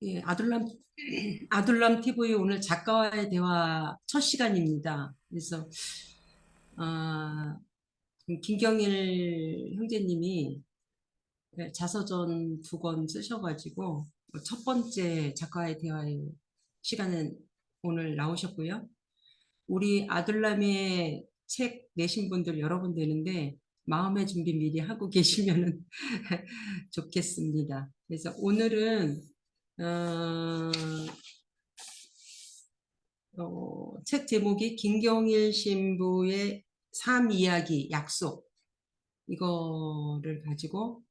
예, 아둘람 TV 오늘 작가와의 대화 첫 시간입니다. 그래서, 아, 김경일 형제님이 자서전 2권 쓰셔가지고, 첫 번째 작가와의 대화의 시간은 오늘 나오셨고요. 우리 아둘람의 책 내신 분들 여러 분 되는데, 마음의 준비 미리 하고 계시면 좋겠습니다. 그래서 오늘은, 어, 책 제목이 김경일 신부의 삶 이야기 약속 이거를 가지고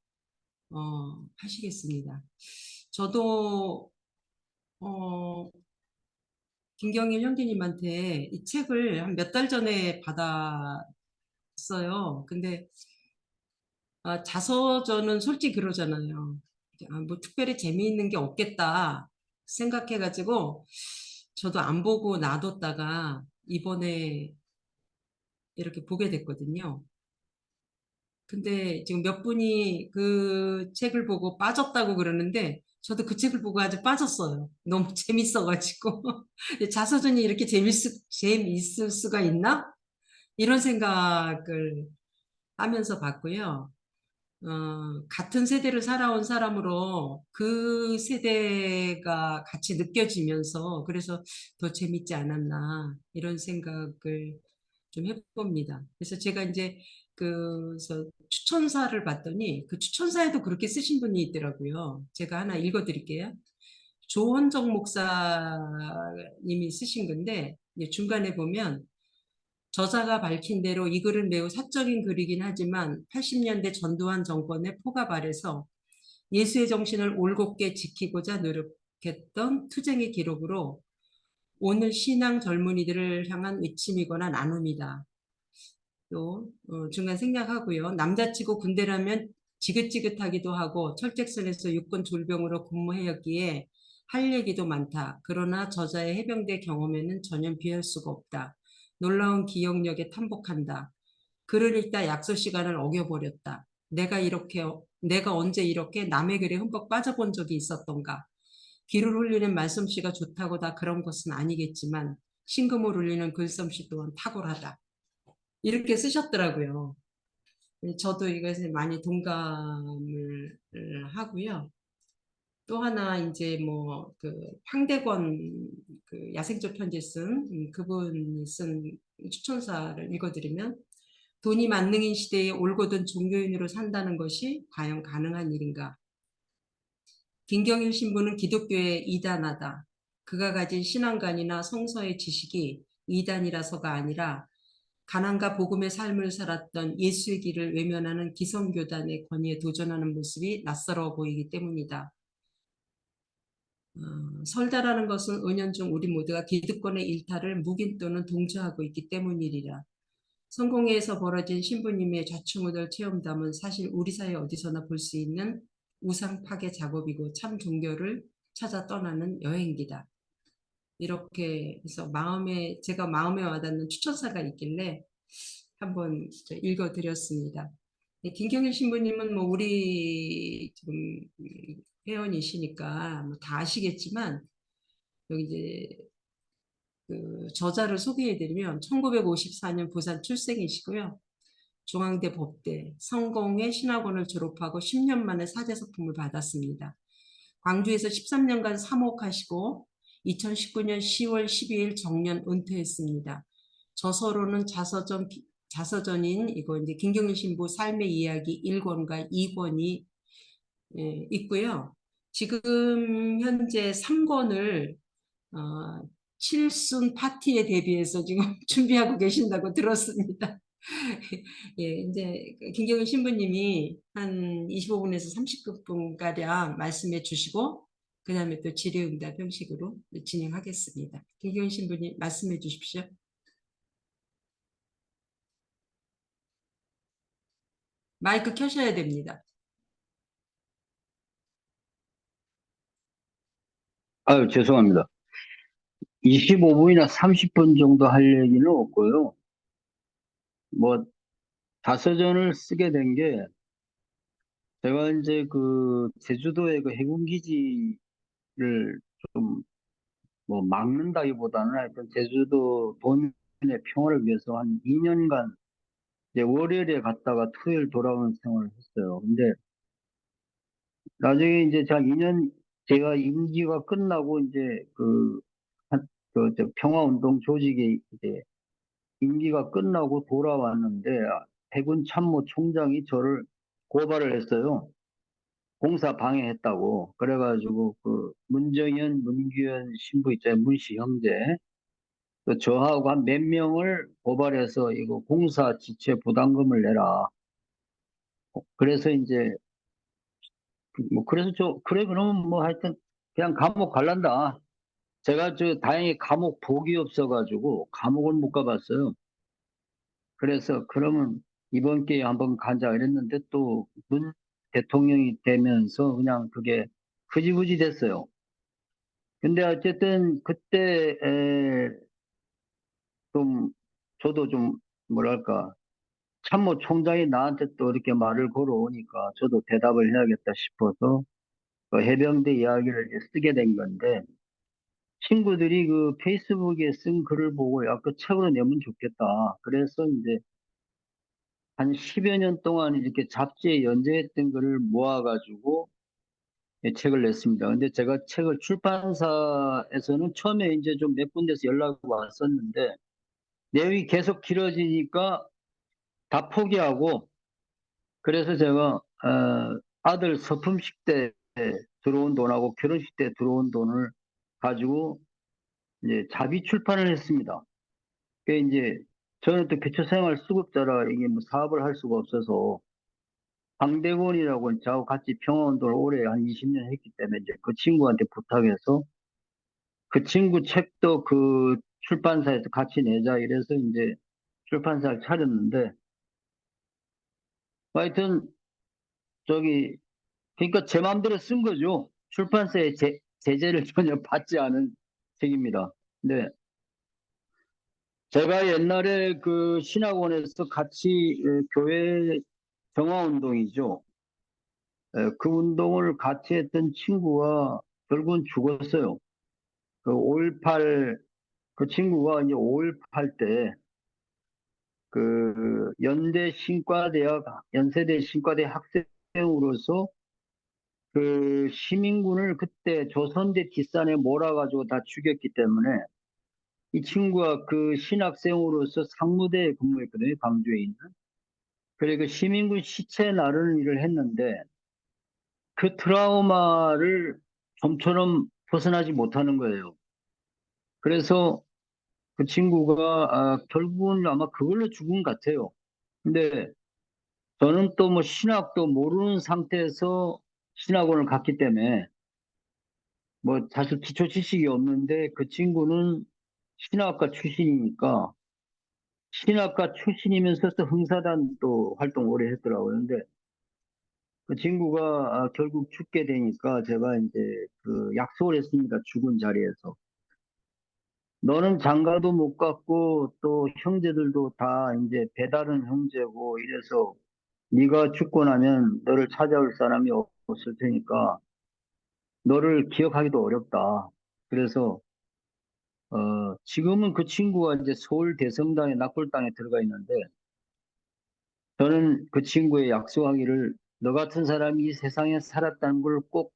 하시겠습니다. 저도 어, 김경일 형제님한테 이 책을 한 몇 달 전에 받았어요. 근데 자서전은 솔직히 그러잖아요. 뭐 특별히 재미있는 게 없겠다 생각해가지고 저도 안 보고 놔뒀다가 이번에 이렇게 보게 됐거든요. 근데 지금 몇 분이 그 책을 보고 빠졌다고 그러는데 저도 그 책을 보고 아주 빠졌어요. 너무 재밌어가지고. 자서전이 이렇게 재밌을 수가 있나? 이런 생각을 하면서 봤고요. 같은 세대를 살아온 사람으로 그 세대가 같이 느껴지면서 그래서 더 재밌지 않았나 이런 생각을 좀 해봅니다. 그래서 제가 이제 그래서 추천사를 봤더니 그 추천사에도 그렇게 쓰신 분이 있더라고요. 제가 하나 읽어드릴게요. 조헌정 목사님이 쓰신 건데 중간에 보면 저자가 밝힌 대로 이 글은 매우 사적인 글이긴 하지만 80년대 전두환 정권의 포갑 아래서 예수의 정신을 올곧게 지키고자 노력했던 투쟁의 기록으로 오늘 신앙 젊은이들을 향한 외침이거나 나눔이다. 또 중간 생략하고요. 남자치고 군대라면 지긋지긋하기도 하고 철책선에서 육군 졸병으로 근무해였기에 할 얘기도 많다. 그러나 저자의 해병대 경험에는 전혀 비할 수가 없다. 놀라운 기억력에 탐복한다. 글을 읽다 약속 시간을 어겨버렸다. 내가 언제 이렇게 남의 글에 흠뻑 빠져본 적이 있었던가. 귀를 홀리는 말솜씨가 좋다고 다 그런 것은 아니겠지만 심금을 울리는 글솜씨 또한 탁월하다. 이렇게 쓰셨더라고요. 저도 이것에 많이 동감을 하고요. 또 하나 이제 뭐 그 황대권 그 야생적 편지 쓴 그분이 쓴 추천사를 읽어드리면 돈이 만능인 시대에 올곧은 종교인으로 산다는 것이 과연 가능한 일인가? 김경일 신부는 기독교의 이단하다. 그가 가진 신앙관이나 성서의 지식이 이단이라서가 아니라 가난과 복음의 삶을 살았던 예수의 길을 외면하는 기성교단의 권위에 도전하는 모습이 낯설어 보이기 때문이다. 설다라는 것은 은연중 우리 모두가 기득권의 일탈을 묵인 또는 동조하고 있기 때문이리라. 성공회에서 벌어진 신부님의 좌충우돌 체험담은 사실 우리 사회 어디서나 볼 수 있는 우상 파괴 작업이고 참 종교를 찾아 떠나는 여행기다. 이렇게 해서 제가 마음에 와닿는 추천사가 있길래 한번 읽어드렸습니다. 네, 김경일 신부님은 뭐 우리 지금 회원이시니까 뭐다 아시겠지만 여기 이제 그 저자를 소개해드리면 1954년 부산 출생이시고요. 중앙대 법대 성공회 신학원을 졸업하고 10년 만에 사제서품을 받았습니다. 광주에서 13년간 사목하시고 2019년 10월 12일 정년 은퇴했습니다. 저서로는 자서전인 이거 이제 김경일 신부 삶의 이야기 1권과 2권이 있고요. 지금 현재 3권을 칠순 파티에 대비해서 지금 준비하고 계신다고 들었습니다. 예, 이제 김경일 신부님이 한 25분에서 30분가량 말씀해 주시고 그 다음에 또 질의응답 형식으로 진행하겠습니다. 김경일 신부님 말씀해 주십시오. 마이크 켜셔야 됩니다. 아유, 죄송합니다. 25분이나 30분 정도 할 얘기는 없고요. 뭐, 자서전을 쓰게 된 게, 제가 이제 그, 제주도의 그 해군기지에 좀 뭐 막는다기보다는 하여튼 제주도 도민의 평화를 위해서 한 2년간 이제 월요일에 갔다가 토요일 돌아오는 생활을 했어요. 근데 나중에 이제 제가 임기가 끝나고 이제 저 평화운동 조직에 이제 임기가 끝나고 돌아왔는데 해군 참모총장이 저를 고발을 했어요. 공사 방해했다고. 그래가지고 그 문정현, 문규현 신부 있잖아요. 문씨 형제. 그 저하고 한 몇 명을 고발해서 이거 공사 지체 부담금을 내라. 그래서 이제 뭐 그래서 그래 그러면 뭐 하여튼 그냥 감옥 갈란다. 제가 다행히 감옥 복이 없어가지고 감옥을 못 가봤어요. 그래서 그러면 이번 기회에 한번 가자 이랬는데 또 문 대통령이 되면서 그냥 그게 흐지부지 됐어요. 근데 어쨌든 그때 좀 저도 좀 뭐랄까 참모총장이 나한테 또 이렇게 말을 걸어오니까 저도 대답을 해야겠다 싶어서 그 해병대 이야기를 이제 쓰게 된 건데 친구들이 그 페이스북에 쓴 글을 보고 야, 그 책으로 내면 좋겠다. 그래서 이제 한 10여 년 동안 이렇게 잡지에 연재했던 글을 모아가지고 책을 냈습니다. 근데 제가 책을 출판사에서는 처음에 이제 좀 몇 군데서 연락이 왔었는데 내용이 계속 길어지니까 다 포기하고 그래서 제가 아들 서품식 때 들어온 돈하고 결혼식 때 들어온 돈을 가지고 이제 자비 출판을 했습니다. 그 이제 저는 또 기초생활수급자라 이게 뭐 사업을 할 수가 없어서 강대건이라고 저하고 같이 평화운동을 오래 한 20년 했기 때문에 이제 그 친구한테 부탁해서 그 친구 책도 그 출판사에서 같이 내자 이래서 이제 출판사를 차렸는데 하여튼 저기 그러니까 제 마음대로 쓴 거죠. 출판사의 제재를 전혀 받지 않은 책입니다. 근데 제가 옛날에 그 신학원에서 같이 교회 정화운동이죠. 그 운동을 같이 했던 친구가 결국은 죽었어요. 그 5.18, 그 친구가 이제 5.18 때 그 연세대 신과대 학생으로서 그 시민군을 그때 조선대 뒷산에 몰아가지고 다 죽였기 때문에 이 친구가 그 신학생으로서 상무대에 근무했거든요. 광주에 있는. 그리고 그 시민군 시체 나르는 일을 했는데 그 트라우마를 좀처럼 벗어나지 못하는 거예요. 그래서 그 친구가 결국은 아마 그걸로 죽은 것 같아요. 근데 저는 또 뭐 신학도 모르는 상태에서 신학원을 갔기 때문에 뭐 사실 기초 지식이 없는데 그 친구는 신학과 출신이니까 신학과 출신이면서 또 흥사단 또 활동 오래 했더라고요. 근데 그 친구가 결국 죽게 되니까 제가 이제 그 약속을 했습니다. 죽은 자리에서. 너는 장가도 못 갔고 또 형제들도 다 이제 배다른 형제고 이래서 네가 죽고 나면 너를 찾아올 사람이 없을 테니까 너를 기억하기도 어렵다. 그래서 지금은 그 친구가 이제 서울 대성당의 낙골당에 들어가 있는데 저는 그 친구의 약속하기를 너 같은 사람이 이 세상에 살았다는 걸 꼭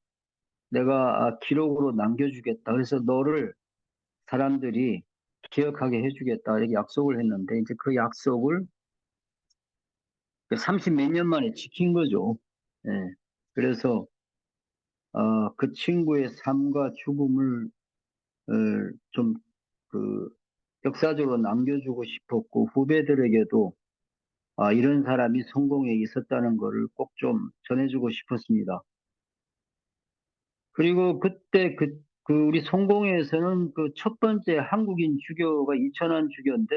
내가 기록으로 남겨주겠다. 그래서 너를 사람들이 기억하게 해주겠다. 이렇게 약속을 했는데 이제 그 약속을 30 몇 년 만에 지킨 거죠. 예. 그래서 그 친구의 삶과 죽음을 좀 그 역사적으로 남겨주고 싶었고 후배들에게도 이런 사람이 성공에 있었다는 것을 꼭 좀 전해주고 싶었습니다. 그리고 그때 그 우리 성공회에서는 그 첫 번째 한국인 주교가 이천환 주교인데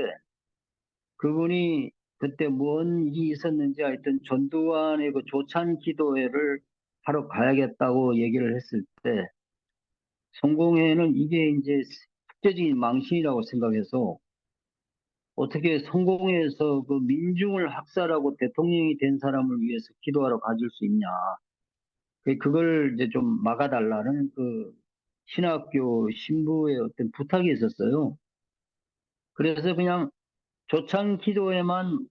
그분이 그때 뭔 일이 있었는지 하여튼 전두환의 그 조찬 기도회를 하러 가야겠다고 얘기를 했을 때 성공회는 이게 이제 국제적인 망신이라고 생각해서 어떻게 성공회에서 그 민중을 학살하고 대통령이 된 사람을 위해서 기도하러 가줄 수 있냐. 그걸 이제 좀 막아달라는 그 신학교 신부의 어떤 부탁이 있었어요. 그래서 그냥 조찬 기도에만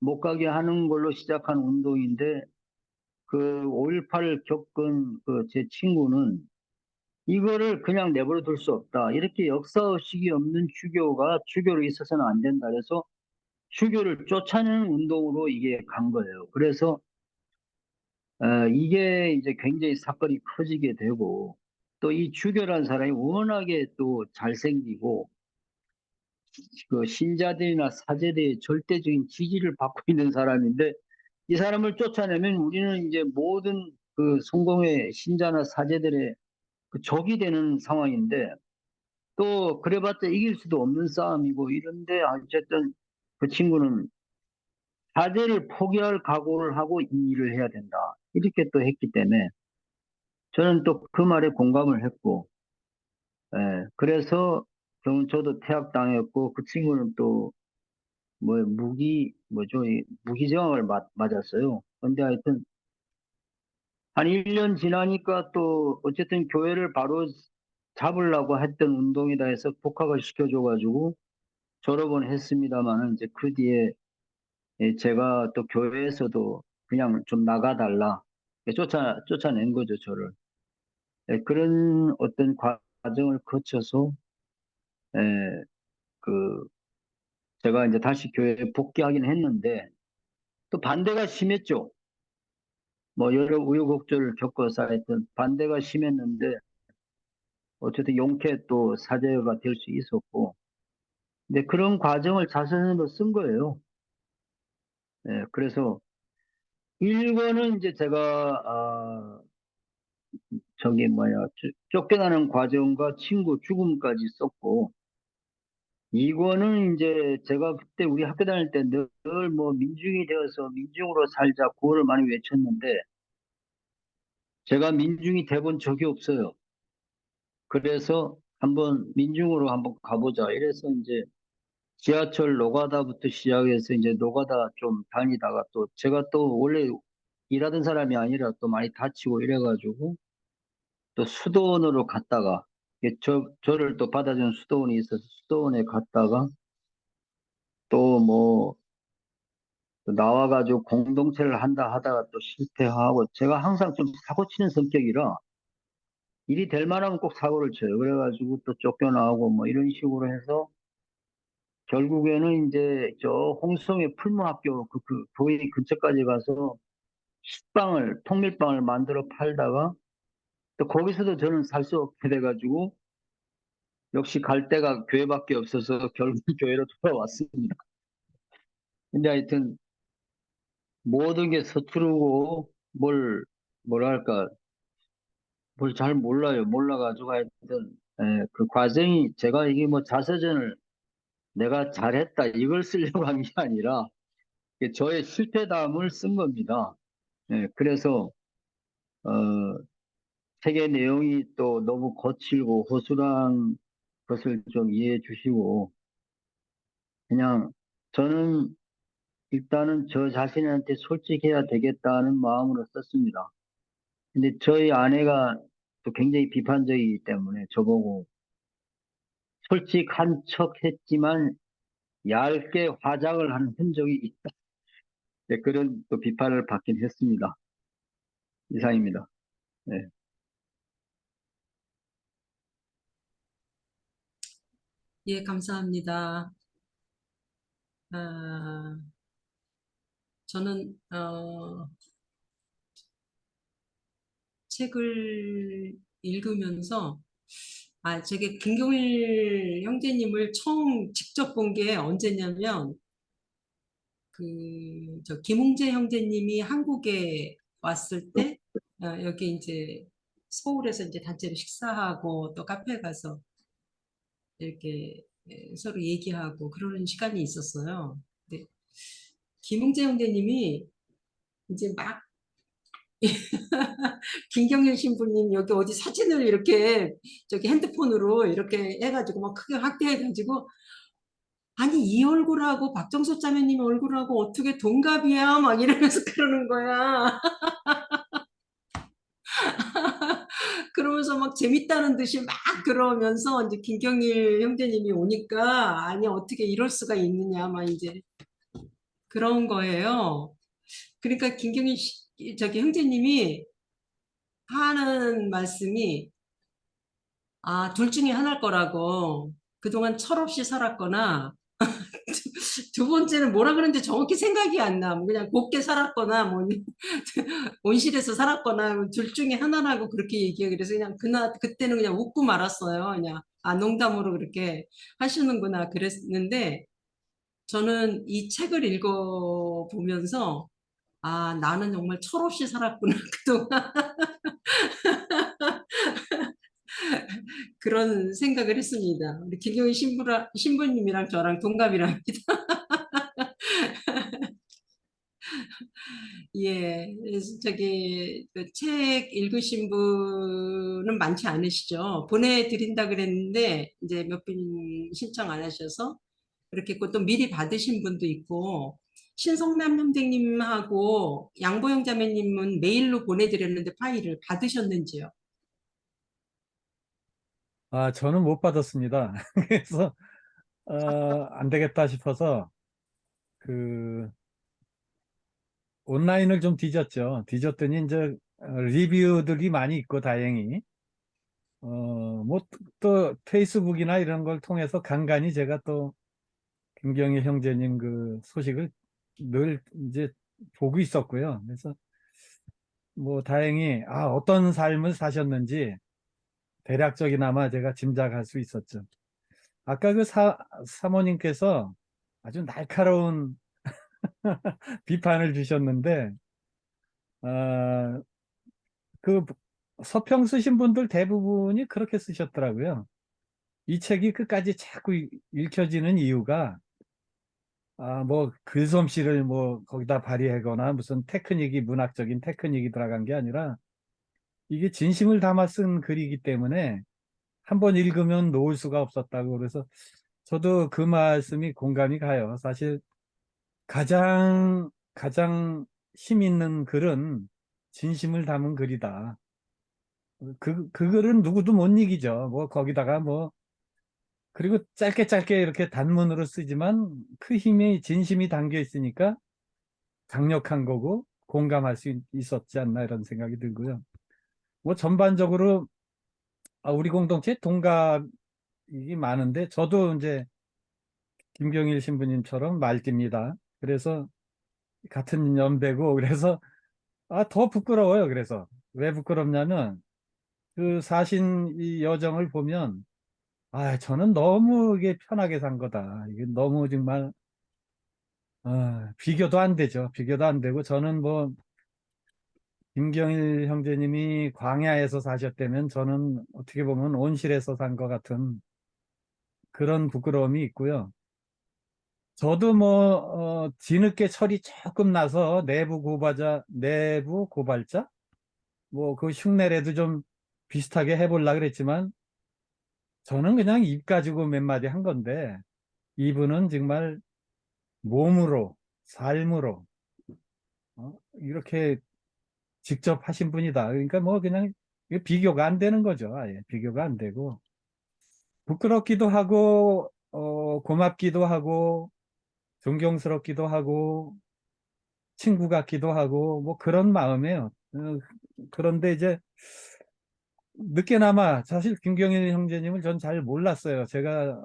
못 가게 하는 걸로 시작한 운동인데 그 5.18을 겪은 그 제 친구는 이거를 그냥 내버려 둘 수 없다. 이렇게 역사의식이 없는 주교가 주교로 있어서는 안 된다. 그래서 주교를 쫓아내는 운동으로 이게 간 거예요. 그래서 이게 이제 굉장히 사건이 커지게 되고 또 이 주교라는 사람이 워낙에 또 잘생기고 그 신자들이나 사제들의 절대적인 지지를 받고 있는 사람인데 이 사람을 쫓아내면 우리는 이제 모든 그 성공의 신자나 사제들의 그 적이 되는 상황인데 또 그래봤자 이길 수도 없는 싸움이고 이런데 어쨌든 그 친구는 사제를 포기할 각오를 하고 이 일을 해야 된다. 이렇게 또 했기 때문에 저는 또 그 말에 공감을 했고 그래서 저도 퇴학당했고 그 친구는 또 뭐 뭐죠? 무기정학을 맞았어요. 근데 하여튼 한 1년 지나니까 또 어쨌든 교회를 바로 잡으려고 했던 운동이다 해서 복학을 시켜줘가지고 졸업은 했습니다만은 이제 그 뒤에 제가 또 교회에서도 그냥 좀 나가달라 쫓아낸 거죠 저를. 그런 어떤 과정을 거쳐서 예, 그 제가 이제 다시 교회에 복귀하긴 했는데 또 반대가 심했죠. 뭐 여러 우여곡절을 겪어서 하여튼 반대가 심했는데 어쨌든 용케 또 사제가 될 수 있었고 근데 그런 과정을 자선으로 쓴 거예요. 그래서 일권은 이제 제가 저기 뭐야 쫓겨나는 과정과 친구 죽음까지 썼고 이권은 이제 제가 그때 우리 학교 다닐 때 늘 뭐 민중이 되어서 민중으로 살자 구호를 많이 외쳤는데 제가 민중이 돼본 적이 없어요. 그래서 한번 민중으로 한번 가보자. 이래서 이제 지하철 노가다부터 시작해서 이제 노가다 좀 다니다가 또 제가 또 원래 일하던 사람이 아니라 또 많이 다치고 이래가지고 또 수도원으로 갔다가 저를 또 받아준 수도원이 있어서 수도원에 갔다가 또 뭐 나와가지고 공동체를 한다 하다가 또 실패하고 제가 항상 좀 사고 치는 성격이라 일이 될 만하면 꼭 사고를 쳐요. 그래가지고 또 쫓겨나오고 뭐 이런 식으로 해서 결국에는 이제 저 홍성의 풀무학교 그 교회 근처까지 가서 식빵을 통밀빵을 만들어 팔다가 또 거기서도 저는 살 수 없게 돼가지고 역시 갈 데가 교회밖에 없어서 결국 교회로 돌아왔습니다. 근데 하여튼 모든 게 서투르고 뭐랄까 뭘 잘 몰라요. 몰라가지고 하여튼 그 과정이 제가 이게 뭐 자서전을 내가 잘했다 이걸 쓰려고 한 게 아니라 이게 저의 실패담을 쓴 겁니다. 그래서 어, 책의 내용이 또 너무 거칠고 허술한 것을 좀 이해해 주시고 그냥 저는 일단은 저 자신한테 솔직해야 되겠다는 마음으로 썼습니다. 근데 저희 아내가 또 굉장히 비판적이기 때문에 저보고 솔직한 척 했지만 얇게 화장을 한 흔적이 있다. 네, 그런 또 비판을 받긴 했습니다. 이상입니다. 네. 예, 감사합니다. 아, 저는 책을 읽으면서 제게 김경일 형제님을 처음 직접 본 게 언제냐면 저 김웅재 형제님이 한국에 왔을 때 여기 이제 서울에서 이제 단체로 식사하고 또 카페 가서 이렇게 서로 얘기하고 그러는 시간이 있었어요. 근데 김웅재 형제님이 이제 막 김경일 신부님 여기 어디 사진을 이렇게 저기 핸드폰으로 이렇게 해가지고 막 크게 확대해가지고 아니 이 얼굴하고 박정서 자매님 얼굴하고 어떻게 동갑이야 막 이러면서 그러는 거야. 그러면서 하면서 막 재밌다는 듯이 막 그러면서 이제 김경일 형제님이 오니까 아니 어떻게 이럴 수가 있느냐 막 이제 그런 거예요. 그러니까 저기 형제님이 하는 말씀이 아, 둘 중에 하나일 거라고. 그동안 철없이 살았거나 두 번째는 뭐라 그러는지 정확히 생각이 안 나. 뭐 그냥 곱게 살았거나 뭐 온실에서 살았거나 뭐 둘 중에 하나라고 그렇게 얘기해요. 그래서 그냥 그때는 그냥 웃고 말았어요. 그냥 아 농담으로 그렇게 하시는구나 그랬는데 저는 이 책을 읽어 보면서 아 나는 정말 철없이 살았구나 그동안 그런 생각을 했습니다. 우리 김경희 신부님이랑 저랑 동갑이랍니다. 예, 그래서 저기 그책 읽으신 분은 많지 않으시죠? 보내드린다 그랬는데 이제 몇 분 신청 안 하셔서 그렇게 있고 또 미리 받으신 분도 있고 신성남 형제님하고 양보영 자매님은 메일로 보내드렸는데 파일을 받으셨는지요? 아, 저는 못 받았습니다. 그래서 안 되겠다 싶어서 그 온라인을 좀 뒤졌죠. 뒤졌더니 이제 리뷰들이 많이 있고 다행히 뭐 또 페이스북이나 이런 걸 통해서 간간히 제가 또 김경희 형제님 그 소식을 늘 이제 보고 있었고요. 그래서 뭐 다행히 어떤 삶을 사셨는지 대략적이나마 제가 짐작할 수 있었죠. 아까 그 사모님께서 아주 날카로운 비판을 주셨는데, 어, 그 서평 쓰신 분들 대부분이 그렇게 쓰셨더라고요. 이 책이 끝까지 자꾸 읽혀지는 이유가, 뭐 글솜씨를 뭐 거기다 발휘하거나 무슨 테크닉이, 문학적인 테크닉이 들어간 게 아니라 이게 진심을 담아 쓴 글이기 때문에 한 번 읽으면 놓을 수가 없었다고. 그래서 저도 그 말씀이 공감이 가요. 사실 가장 힘 있는 글은 진심을 담은 글이다. 그 글은 누구도 못 이기죠. 뭐 거기다가 뭐 그리고 짧게 짧게 이렇게 단문으로 쓰지만 그 힘이 진심이 담겨 있으니까 강력한 거고 공감할 수 있었지 않나 이런 생각이 들고요. 뭐 전반적으로 우리 공동체 동갑이 많은데 저도 이제 김경일 신부님처럼 말띠입니다. 그래서 같은 연배고 그래서 더 부끄러워요. 그래서 왜 부끄럽냐면 그 사신 이 여정을 보면 저는 너무 이게 편하게 산 거다. 이게 너무 정말 비교도 안 되죠. 비교도 안 되고 저는 뭐 김경일 형제님이 광야에서 사셨다면 저는 어떻게 보면 온실에서 산 것 같은 그런 부끄러움이 있고요. 저도 뭐 뒤늦게 철이 조금 나서 내부 고발자 뭐 그 흉내라도 좀 비슷하게 해보려고 그랬지만 저는 그냥 입 가지고 몇 마디 한 건데 이분은 정말 몸으로 삶으로 이렇게 직접 하신 분이다. 그러니까 뭐 그냥 이게 비교가 안 되는 거죠. 아예 비교가 안 되고 부끄럽기도 하고 고맙기도 하고 존경스럽기도 하고 친구 같기도 하고 뭐 그런 마음이에요. 그런데 이제 늦게나마 사실 김경일 형제님을 전 잘 몰랐어요. 제가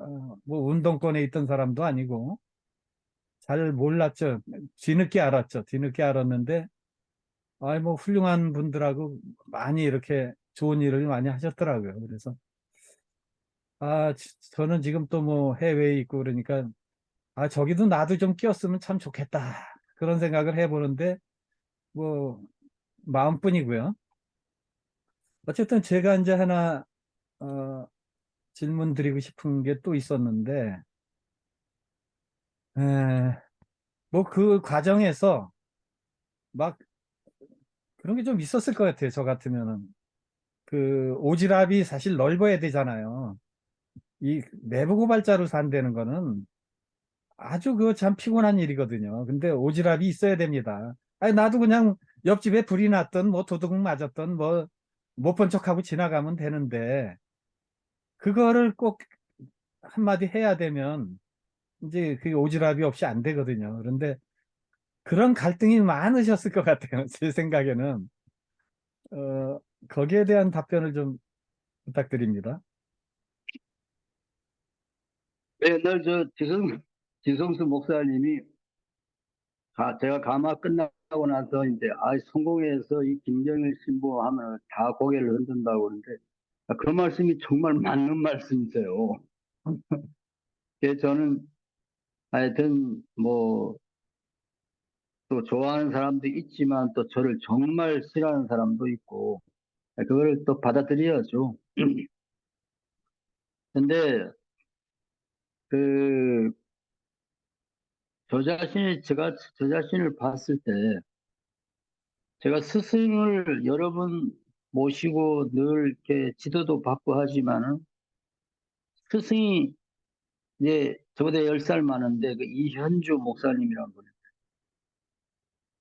뭐 운동권에 있던 사람도 아니고 잘 몰랐죠. 뒤늦게 알았죠. 뒤늦게 알았는데 뭐 훌륭한 분들하고 많이 이렇게 좋은 일을 많이 하셨더라고요. 그래서 저는 지금 또 뭐 해외에 있고 그러니까 저기도 나도 좀 끼었으면 참 좋겠다. 그런 생각을 해보는데 뭐 마음뿐이고요. 어쨌든 제가 이제 하나 어, 질문 드리고 싶은 게 또 있었는데 뭐 그 과정에서 막 그런 게 좀 있었을 것 같아요. 저 같으면은 그 오지랖이 사실 넓어야 되잖아요. 이 내부 고발자로 산다는 거는 아주 그 참 피곤한 일이거든요. 근데 오지랖이 있어야 됩니다. 나도 그냥 옆집에 불이 났던 뭐 도둑 맞았던 뭐 못 본 척하고 지나가면 되는데 그거를 꼭 한마디 해야 되면 이제 그게 오지랖이 없이 안 되거든요. 그런데 그런 갈등이 많으셨을 것 같아요. 제 생각에는. 거기에 대한 답변을 좀 부탁드립니다. 맨날 지성수 목사님이 제가 가마 끝나고 나서 이제 성공해서 이 김경일 신부하면 다 고개를 흔든다고 그러는데 그 말씀이 정말 맞는 말씀이세요. 그래서 저는 하여튼 뭐 또 좋아하는 사람도 있지만 또 저를 정말 싫어하는 사람도 있고 그걸 또 받아들여야죠. 근데 그 제가 저 자신을 봤을 때 제가 스승을 여러 번 모시고 늘 이렇게 지도도 받고 하지만은 스승이 이제 저보다 10살 많은데 그 이현주 목사님이라는 분.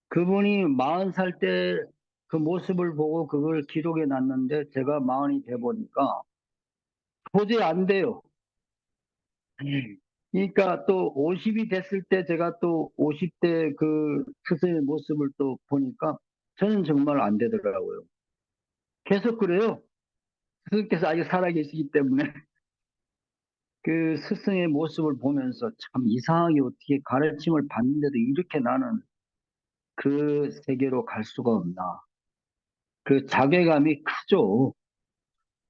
그분이 40살 때 그 모습을 보고 그걸 기록해 놨는데 제가 40이 돼 보니까 도저히 안 돼요. 그러니까 또 50이 됐을 때 제가 또 50대 그 스승의 모습을 또 보니까 저는 정말 안 되더라고요. 계속 그래요. 스승께서 아직 살아계시기 때문에 그 스승의 모습을 보면서 참 이상하게 어떻게 가르침을 받는데도 이렇게 나는 그 세계로 갈 수가 없나. 그 자괴감이 크죠.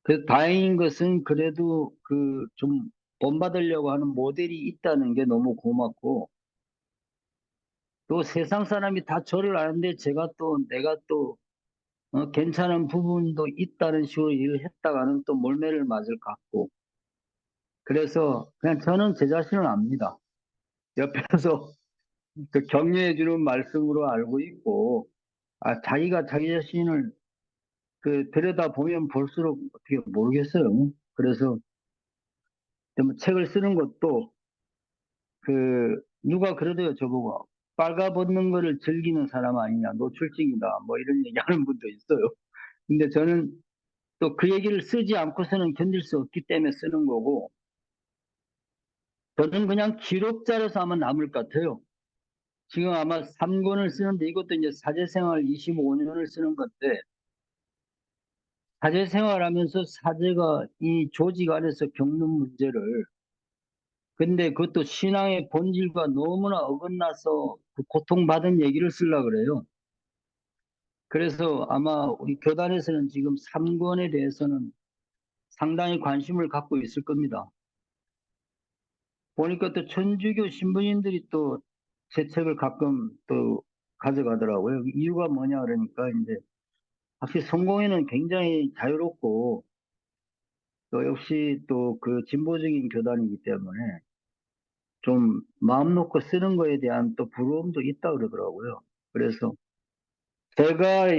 그 다행인 것은 그래도 그 좀 본받으려고 하는 모델이 있다는 게 너무 고맙고 또 세상 사람이 다 저를 아는데 제가 또 내가 또 괜찮은 부분도 있다는 식으로 일을 했다가는 또 몰매를 맞을 것 같고 그래서 그냥 저는 제 자신을 압니다. 옆에서 그 격려해 주는 말씀으로 알고 있고 자기가 자기 자신을 그 들여다 보면 볼수록 어떻게 모르겠어요. 그래서 좀 책을 쓰는 것도 그 누가 그러대요 저보고 빨가벗는 거를 즐기는 사람 아니냐 노출증이다 뭐 이런 얘기하는 분도 있어요. 근데 저는 또 그 얘기를 쓰지 않고서는 견딜 수 없기 때문에 쓰는 거고 저는 그냥 기록자로서 아마 남을 것 같아요. 지금 아마 3권을 쓰는데 이것도 이제 사제생활 25년을 쓰는 건데 사제생활하면서 사제가 이 조직 안에서 겪는 문제를 근데 그것도 신앙의 본질과 너무나 어긋나서 그 고통받은 얘기를 쓰려고 그래요. 그래서 아마 우리 교단에서는 지금 3권에 대해서는 상당히 관심을 갖고 있을 겁니다. 보니까 또 천주교 신부님들이 또 제 책을 가끔 또 가져가더라고요. 이유가 뭐냐 그러니까 이제 확실히 성공회는 굉장히 자유롭고 또 역시 또 그 진보적인 교단이기 때문에 좀 마음 놓고 쓰는 거에 대한 또 부러움도 있다 그러더라고요. 그래서 제가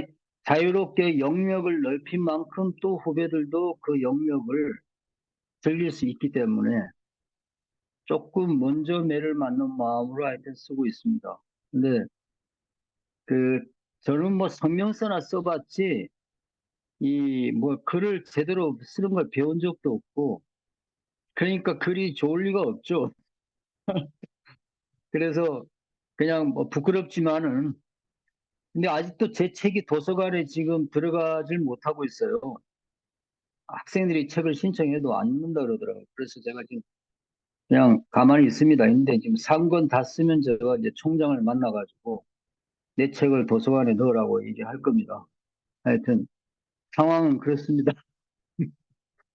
자유롭게 영역을 넓힌 만큼 또 후배들도 그 영역을 즐길 수 있기 때문에 조금 먼저 매를 맞는 마음으로 하여튼 쓰고 있습니다. 근데 그 저는 뭐 성명서나 써봤지 이 뭐 글을 제대로 쓰는 걸 배운 적도 없고 그러니까 글이 좋을 리가 없죠. 그래서 그냥 뭐 부끄럽지만은 근데 아직도 제 책이 도서관에 지금 들어가질 못하고 있어요. 학생들이 책을 신청해도 안 읽는다 그러더라고요. 그래서 제가 지금 그냥 가만히 있습니다. 근데 지금 3권 다 쓰면 제가 이제 총장을 만나가지고 내 책을 도서관에 넣으라고 얘기할 겁니다. 하여튼 상황은 그렇습니다.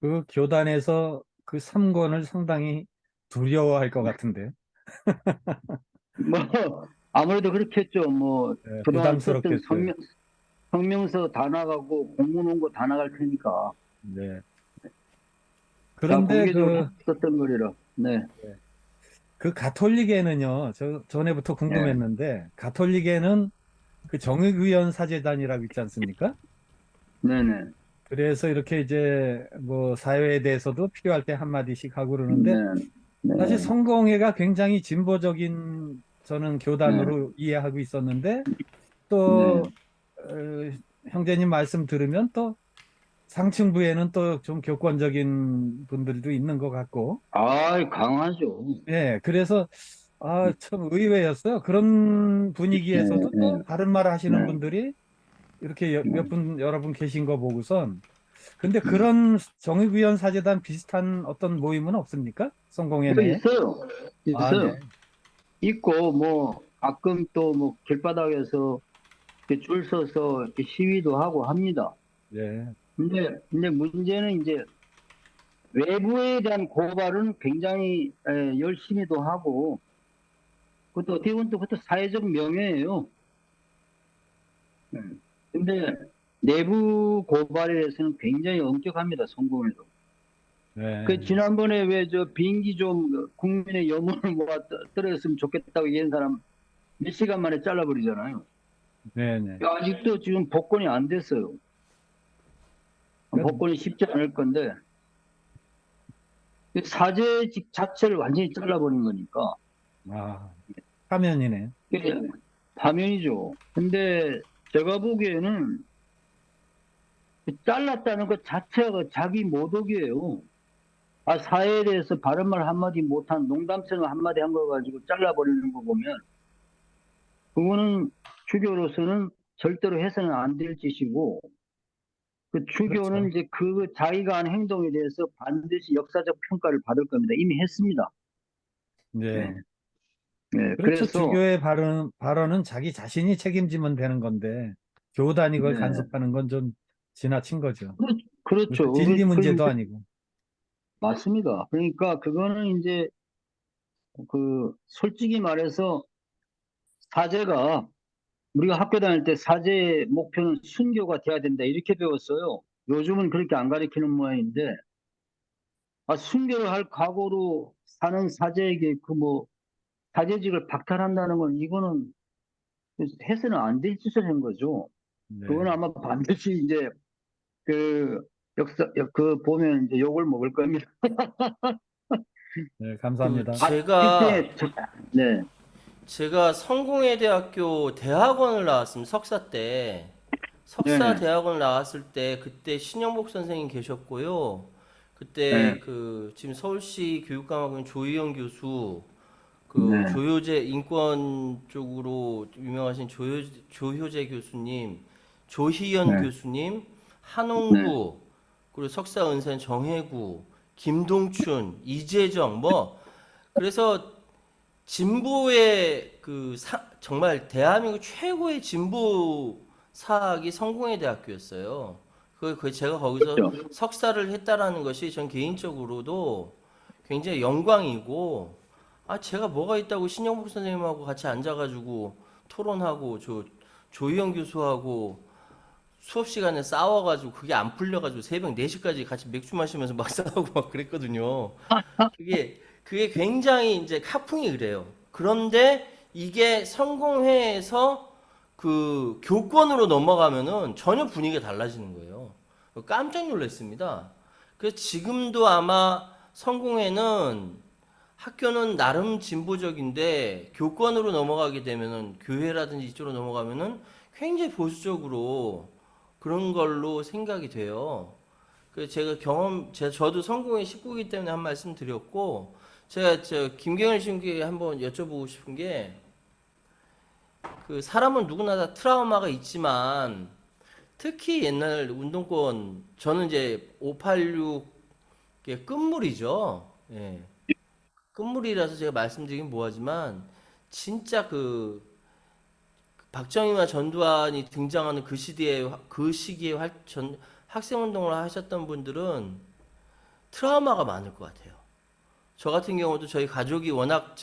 그 교단에서 그 3권을 상당히 두려워할 것 같은데, 뭐 아무래도 그렇겠죠. 뭐 그동안 썼던 부담스럽겠어요. 성명서 다 나가고 공문 원고 다 나갈 테니까 네. 다 그런데 공개적으로 했었던 거리라. 네, 그 가톨릭에는요, 저 전에부터 네, 궁금했는데, 가톨릭에는 그 정의구현 사제단이라고 있지 않습니까? 네, 네, 그래서 이렇게 이제 뭐 사회에 대해서도 필요할 때 한마디씩 하고 네, 그러는데, 네, 사실 성공회가 굉장히 진보적인 저는 네, 교단으로 이해하고 있었는데, 네, 또, 형제님 말씀 들으면 또 상층부에는 또 좀 교권적인 분들도 있는 것 같고, 아, 강하죠. 예, 그래서 참 의외였어요. 그런 네, 분위기에서도 네, 또 바른 말 하시는 네, 분들이 이렇게 네, 여러 분 계신 거 보고선, 근데 네. 그런 정의구현 사재단 비슷한 어떤 모임은 없습니까? 성공회 뭐 내에? 있어요. 아, 있어요. 네. 있고, 뭐, 가끔 또 뭐, 길바닥에서 이렇게 줄 서서 이렇게 시위도 하고 합니다. 네. 근데 문제는 이제 외부에 대한 고발은 굉장히 열심히도 하고, 그것도 어떻게 보면 또 그것도 사회적 명예예요. 네. 근데 내부 고발에 대해서는 굉장히 엄격합니다, 성공회도. 그 네. 지난번에 왜 저 비행기 좀 국민의 염원을 모아 떨어졌으면 좋겠다고 얘기한 사람 몇 시간 만에 잘라버리잖아요. 네. 네. 아직도 지금 복권이 안 됐어요. 그, 복권이 쉽지 않을 건데 사죄직 자체를 완전히 잘라버린 거니까 아, 화면이네. 이게 파면이죠. 근데 제가 보기에는 잘랐다는 것 자체가 자기 모독이에요. 사회에 대해서 바른 말 한마디 못한 농담처럼 한마디 한 거 가지고 잘라버리는 거 보면 그거는 주교로서는 절대로 해서는 안 될 짓이고 그 주교는 그렇죠. 이제 그 자기가 한 행동에 대해서 반드시 역사적 평가를 받을 겁니다. 이미 했습니다. 네. 네, 네, 그렇죠. 그래서 주교의 발언은 자기 자신이 책임지면 되는 건데, 교단이 그걸 네, 간섭하는 건 좀 지나친 거죠. 그렇죠. 진리 문제도 아니고. 맞습니다. 그러니까 그거는 이제 그 솔직히 말해서 사제가 우리가 학교 다닐 때 사제의 목표는 순교가 돼야 된다 이렇게 배웠어요. 요즘은 그렇게 안 가르치는 모양인데 순교를 할 각오로 사는 사제에게 그 뭐 사제직을 박탈한다는 건 이거는 해서는 안 될 짓을 한 거죠. 네. 그건 아마 반드시 이제 그 그 보면 이제 욕을 먹을 겁니다. 네, 그 감사합니다. 제가 일종의 네, 제가 성공회대학교 대학원을 나왔습니다. 석사 때. 석사 네, 대학원 나왔을 때 그때 신영복 선생님 계셨고요. 네, 그때 그 지금 서울시 교육감학원 조희영 교수, 그 네, 조효재 인권 쪽으로 유명하신 조효재 교수님, 조희연 네, 교수님, 네, 한홍구, 그리고 석사 은사인 정혜구, 김동춘, 이재정 뭐 그래서 진보의 정말 대한민국 최고의 진보 사학이 성공회 대학교였어요. 제가 거기서 그렇죠. 석사를 했다라는 것이 전 개인적으로도 굉장히 영광이고, 제가 뭐가 있다고 신영복 선생님하고 같이 앉아가지고 토론하고, 조희영 교수하고 수업 시간에 싸워가지고 그게 안 풀려가지고 새벽 4시까지 같이 맥주 마시면서 막 싸우고 막 그랬거든요. 그게 굉장히 이제 카풍이 그래요. 그런데 이게 성공회에서 그 교권으로 넘어가면은 전혀 분위기가 달라지는 거예요. 깜짝 놀랐습니다. 그래서 지금도 아마 성공회는 학교는 나름 진보적인데 교권으로 넘어가게 되면은 교회라든지 이쪽으로 넘어가면은 굉장히 보수적으로 그런 걸로 생각이 돼요. 저도 성공회 식구이기 때문에 한 말씀 드렸고, 제가 김경일 씨께 한번 여쭤보고 싶은 게, 그 사람은 누구나 다 트라우마가 있지만, 특히 옛날 운동권, 저는 이제 586의 끝물이죠. 예. 끝물이라서 제가 말씀드리긴 뭐하지만, 진짜 박정희와 전두환이 등장하는 그 시기에 학생운동을 하셨던 분들은 트라우마가 많을 것 같아요. 저 같은 경우도 저희 가족이 워낙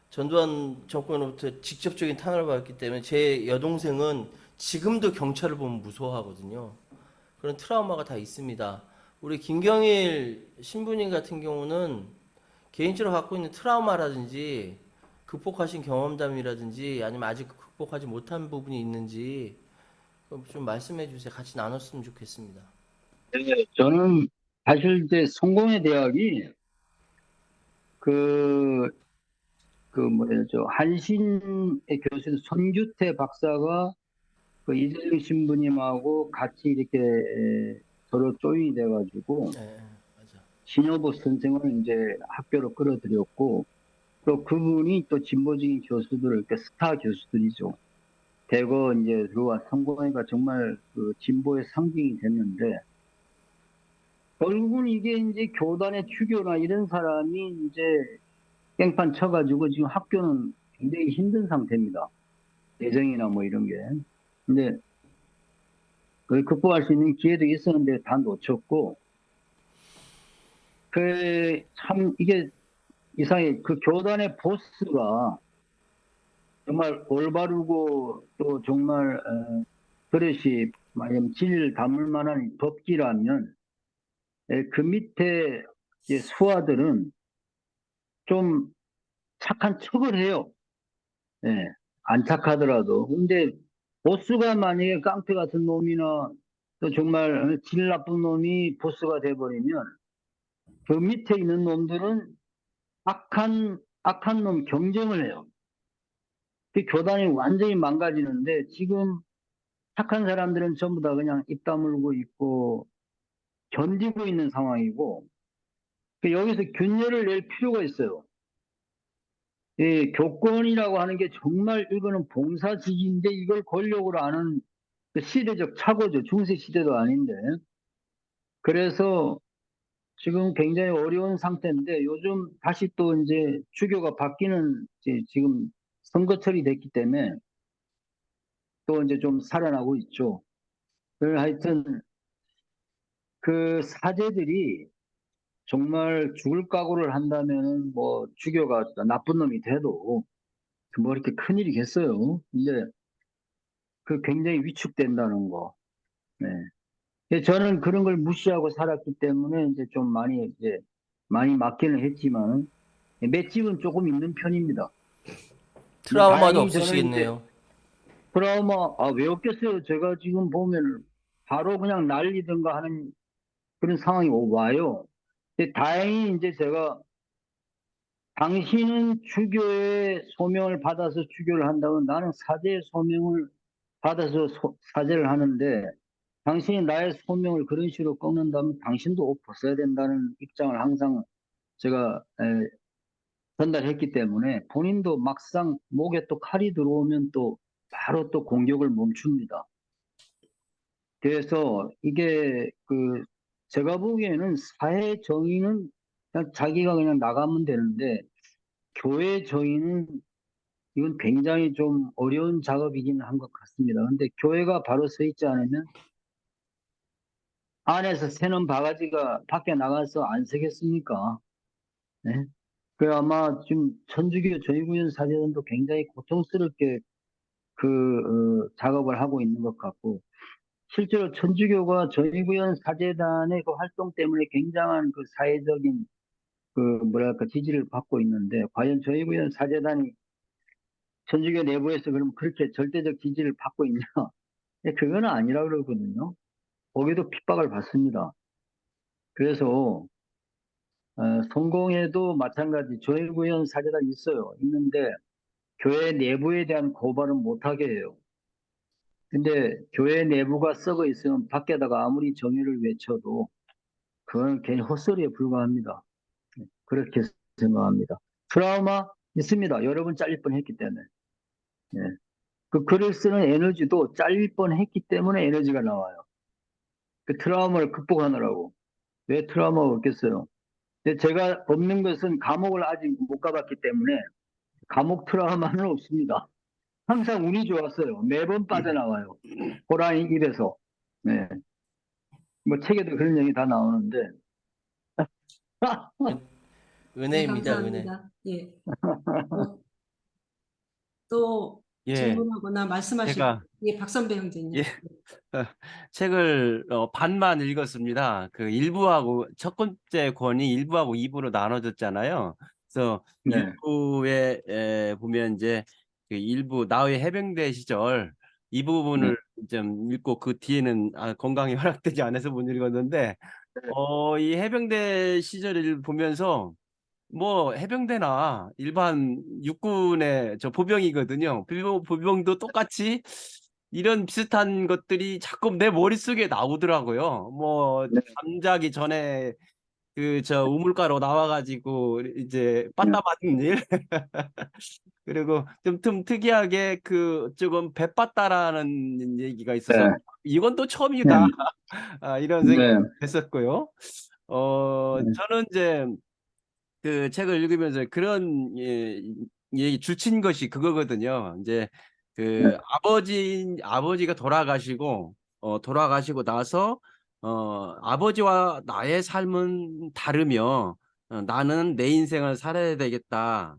전두환 정권으로부터 직접적인 탄압을 받았기 때문에 제 여동생은 지금도 경찰을 보면 무서워하거든요. 그런 트라우마가 다 있습니다. 우리 김경일 신부님 같은 경우는 개인적으로 갖고 있는 트라우마라든지 극복하신 경험담이라든지 아니면 아직 극복하지 못한 부분이 있는지 좀 말씀해 주세요. 같이 나눴으면 좋겠습니다. 네, 저는 사실 이제 성공회 대학이 그, 그 뭐야, 저 한신의 교수 손규태 박사가 그 이재명 신부님하고 같이 이렇게 서로 조인이 돼가지고 네, 맞아. 신여보 선생을 이제 학교로 끌어들였고 또 그분이 또 진보적인 교수들, 이렇게 스타 교수들이죠. 대거 이제 들어와 성공회가 정말 그 진보의 상징이 됐는데 결국은 이게 이제 교단의 추교나 이런 사람이 이제 깽판 쳐가지고 지금 학교는 굉장히 힘든 상태입니다. 예정이나 뭐 이런 게. 근데 그걸 극복할 수 있는 기회도 있었는데 다 놓쳤고, 그 참 이게 이상해. 그 교단의 보스가 정말 올바르고 또 정말 그릇이 만약 진리를 담을 만한 법기라면 그 밑에 이제 수하들은 좀 착한 척을 해요. 예, 안 착하더라도. 근데 보스가 만약에 깡패 같은 놈이나 또 정말 질 나쁜 놈이 보스가 돼버리면 그 밑에 있는 놈들은 악한 놈 경쟁을 해요. 그 교단이 완전히 망가지는데 지금 착한 사람들은 전부 다 그냥 입 다물고 있고 견디고 있는 상황이고 그 여기서 균열을 낼 필요가 있어요. 이 교권이라고 하는 게 정말 이거는 봉사지기인데 이걸 권력으로 아는 그 시대적 착오죠. 중세 시대도 아닌데. 그래서 지금 굉장히 어려운 상태인데 요즘 다시 또 이제 주교가 바뀌는 이제 지금 선거철이 됐기 때문에 또 이제 좀 살아나고 있죠. 그래서 하여튼 그 사제들이 정말 죽을 각오를 한다면은 뭐 주교가 나쁜 놈이 돼도 뭐 이렇게 큰일이겠어요. 근데 그 굉장히 위축된다는 거. 네. 저는 그런 걸 무시하고 살았기 때문에 이제 좀 많이 맞기는 했지만 맷집은 조금 있는 편입니다. 근데 트라우마도 다행히 저는 이제 없으시겠네요. 트라우마 왜 없겠어요? 제가 지금 보면 바로 그냥 날리든가 하는 그런 상황이 와요. 근데 다행히 이제 제가 당신은 주교의 소명을 받아서 주교를 한다면 나는 사제의 소명을 받아서 사제를 하는데 당신이 나의 소명을 그런 식으로 꺾는다면 당신도 옷 벗어야 된다는 입장을 항상 제가 전달했기 때문에 본인도 막상 목에 또 칼이 들어오면 또 바로 또 공격을 멈춥니다. 그래서 이게 그 제가 보기에는 사회 정의는 그냥 자기가 그냥 나가면 되는데 교회 정의는 이건 굉장히 좀 어려운 작업이긴 한 것 같습니다. 근데 교회가 바로 서 있지 않으면 안에서 새는 바가지가 밖에 나가서 안 서겠습니까? 네? 그 아마 지금 천주교 저희구현 사제단도 굉장히 고통스럽게 그 작업을 하고 있는 것 같고 실제로 천주교가 저희구현 사제단의 그 활동 때문에 굉장한 그 사회적인 그 뭐랄까 지지를 받고 있는데 과연 저희구현 사제단이 천주교 내부에서 그럼 그렇게 절대적 지지를 받고 있냐? 그건 아니라 그러거든요. 거기도 핍박을 받습니다. 그래서 성공회도 마찬가지 조회구현 사제단이 있어요. 있는데 교회 내부에 대한 고발은 못하게 해요. 근데 교회 내부가 썩어 있으면 밖에다가 아무리 정의를 외쳐도 그건 괜히 헛소리에 불과합니다. 그렇게 생각합니다. 트라우마 있습니다. 여러 번 잘릴 뻔했기 때문에. 예. 그 글을 쓰는 에너지도 잘릴 뻔했기 때문에 에너지가 나와요. 그 트라우마를 극복하느라고. 왜 트라우마가 없겠어요? 근데 제가 없는 것은 감옥을 아직 못 가봤기 때문에 감옥 트라우마는 없습니다. 항상 운이 좋았어요. 매번 빠져나와요. 호랑이 입에서. 네. 뭐 책에도 그런 얘기 다 나오는데. 네, 은혜입니다, 은혜. 감사합니다. 예. 또 예, 질문하거나 말씀하실 제가 예, 박선배 형제님. 예, 책을 반만 읽었습니다. 그 1부하고 첫 번째 권이 1부하고 2부로 나눠졌잖아요. 그래서 네. 1부에 보면 이제 그 1부 나의 해병대 시절 이 부분을 좀 읽고 그 뒤에는 건강이 허락되지 않아서 못 읽었는데 이 해병대 시절을 보면서 뭐 해병대나 일반 육군의 저 보병이거든요. 보병도 똑같이 이런 비슷한 것들이 자꾸 내 머릿속에 나오더라고요. 뭐 네. 잠자기 전에 그 저 우물가로 나와가지고 이제 빠따 맞은 일. 그리고 좀 특이하게 그 조금 배빠따라는 얘기가 있어서 네. 이건 또 네. 처음이다. 이런 생각이 네. 했었고요. 네. 저는 이제 그 책을 읽으면서 그런 얘기 줄친 것이 그거거든요. 이제 그 아버지가 돌아가시고 돌아가시고 나서 아버지와 나의 삶은 다르며 나는 내 인생을 살아야 되겠다.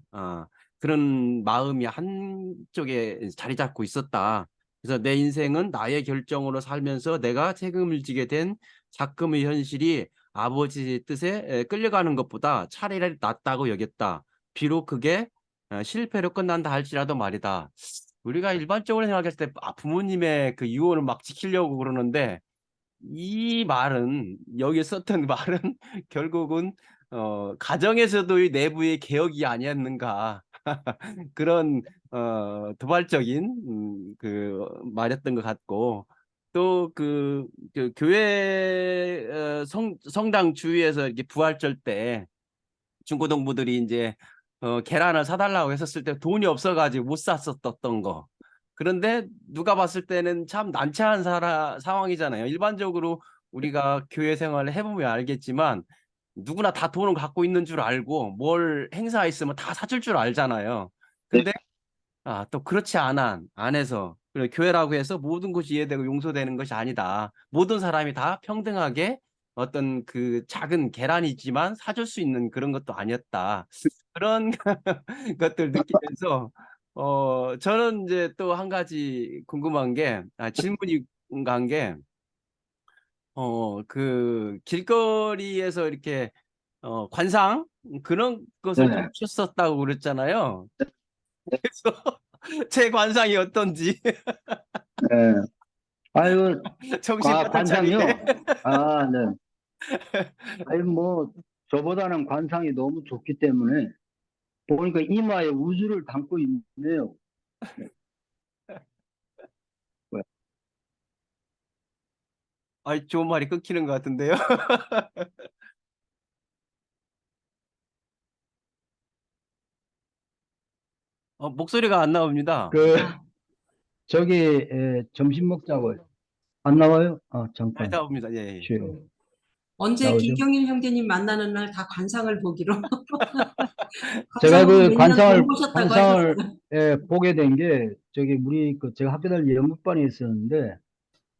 그런 마음이 한쪽에 자리 잡고 있었다. 그래서 내 인생은 나의 결정으로 살면서 내가 책임을 지게 된 작금의 현실이 아버지 뜻에 끌려가는 것보다 차라리 낫다고 여겼다. 비록 그게 실패로 끝난다 할지라도 말이다. 우리가 일반적으로 생각했을 때 부모님의 그 유언을 막 지키려고 그러는데 이 말은 여기 썼던 말은 결국은 가정에서도 내부의 개혁이 아니었는가 그런 도발적인 그 말이었던 것 같고 또 그 교회 성당 주위에서 이렇게 부활절 때 중고등부들이 이제 계란을 사달라고 했었을 때 돈이 없어가지고 못 샀었던 거. 그런데 누가 봤을 때는 참 난처한 상황이잖아요. 일반적으로 우리가 교회 생활을 해보면 알겠지만 누구나 다 돈을 갖고 있는 줄 알고 뭘 행사 있으면 다 사줄 줄 알잖아요. 근데 또 그렇지 안에서 그리고 교회라고 해서 모든 것이 이해되고 용서되는 것이 아니다. 모든 사람이 다 평등하게 어떤 그 작은 계란이지만 사줄 수 있는 그런 것도 아니었다. 그런 것들 느끼면서 저는 이제 또 한 가지 궁금한 게 질문이 간 게 그 길거리에서 이렇게 관상 그런 것을 좀 네. 쳤었다고 그랬잖아요. 그래서 제 관상이 어떤지 네. 아유, 정신 바짝 차리게. 관상이요? 아, 네. 아유, 뭐, 저보다는 관상이 너무 좋기 때문에, 보니까 이마에 우주를 담고 있네요. 왜? 아이, 좋은 말이 끊기는 것 같은데요. 목소리가 안 나옵니다. 그, 아, 저기, 점심 먹자고요. 안 나와요? 잘 잠깐, 나옵니다. 예, 예. 쉬어요. 언제 나오죠? 김경일 형제님 만나는 날 다 관상을 보기로. 제가 관상으로 그 몇 년 돈 버셨다고 관상을, 하셨어요. 보게 된 게, 저기, 제가 학교 다닐 연극반에 있었는데,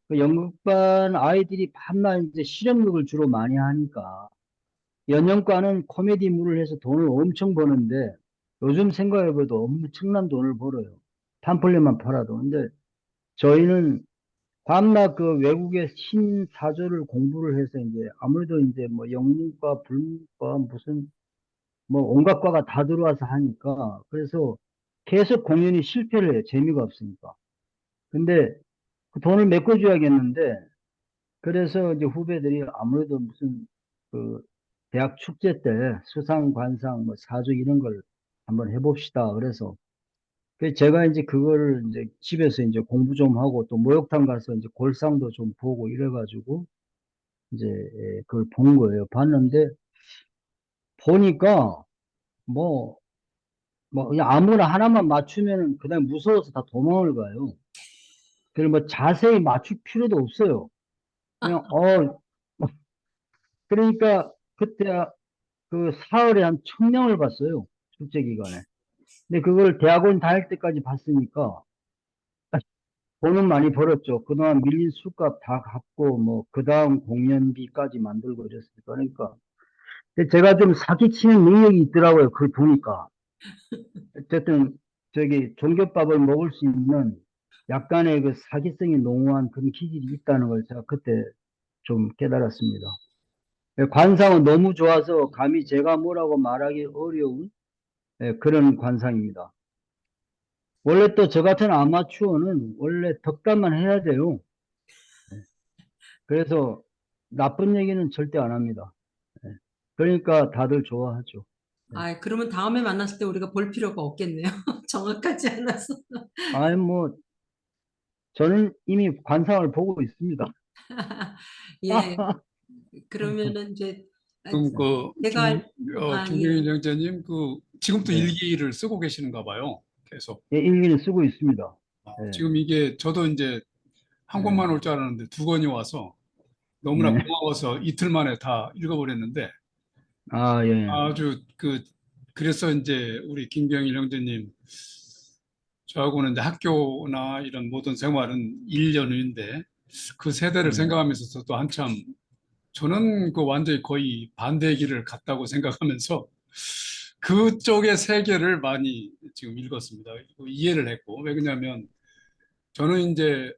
그 연극반 아이들이 밤낮 이제 실험극을 주로 많이 하니까, 연영과는 코미디물을 해서 돈을 엄청 버는데 요즘 생각해봐도 엄청난 돈을 벌어요. 팜플렛만 팔아도. 근데 저희는 밤낮 그 외국의 신사조를 공부를 해서 이제 아무래도 이제 뭐 영문과 불문과 무슨 뭐 온갖 과가 다 들어와서 하니까 그래서 계속 공연이 실패를 해요. 재미가 없으니까. 근데 그 돈을 메꿔줘야겠는데 그래서 이제 후배들이 아무래도 무슨 그 대학 축제 때 수상, 관상, 뭐 사주 이런 걸 한번 해봅시다. 그래서 제가 이제 그거를 이제 집에서 이제 공부 좀 하고 또 목욕탕 가서 이제 골상도 좀 보고 이래가지고 이제 그걸 본 거예요. 봤는데 보니까 뭐, 뭐 그냥 아무나 하나만 맞추면은 그다음 무서워서 다 도망을 가요. 그리고 뭐 자세히 맞출 필요도 없어요. 그냥 그러니까 그때 그 사흘에 한 1,000명을 봤어요. 축제 기간에. 근데 그걸 대학원 다닐 때까지 봤으니까 돈은 많이 벌었죠. 그동안 밀린 술값 다 갚고 뭐 그 다음 공연비까지 만들고 이랬으니까. 그러니까 근데 제가 좀 사기치는 능력이 있더라고요. 그걸 보니까. 어쨌든 저기 종교밥을 먹을 수 있는 약간의 그 사기성이 농후한 그런 기질이 있다는 걸 제가 그때 좀 깨달았습니다. 관상은 너무 좋아서 감히 제가 뭐라고 말하기 어려운 그런 관상입니다. 원래 또 저 같은 아마추어는 원래 덕담만 해야 돼요. 그래서 나쁜 얘기는 절대 안 합니다. 예. 그러니까 다들 좋아하죠. 예. 아, 그러면 다음에 만났을 때 우리가 볼 필요가 없겠네요. 정확하지 않아서. 아니, 뭐, 저는 이미 관상을 보고 있습니다. 예, 그러면은 이제 아, 그럼 제가 예. 김경일 형제님 지금도 네. 일기를 쓰고 계시는가 봐요. 계속. 예, 일기는 쓰고 있습니다. 예. 지금 이게 저도 이제 한 네. 권만 올 줄 알았는데 두 권이 와서 너무나 네. 고마워서 이틀 만에 다 읽어버렸는데 아, 예. 아주 그래서 이제 우리 김경일 형제님 저하고는 이제 학교나 이런 모든 생활은 1년 후인데 그 세대를 네. 생각하면서 저도 한참 저는 완전히 거의 반대의 길을 갔다고 생각하면서 그쪽의 세계를 많이 지금 읽었습니다. 그리고 이해를 했고, 왜 그러냐면 저는 이제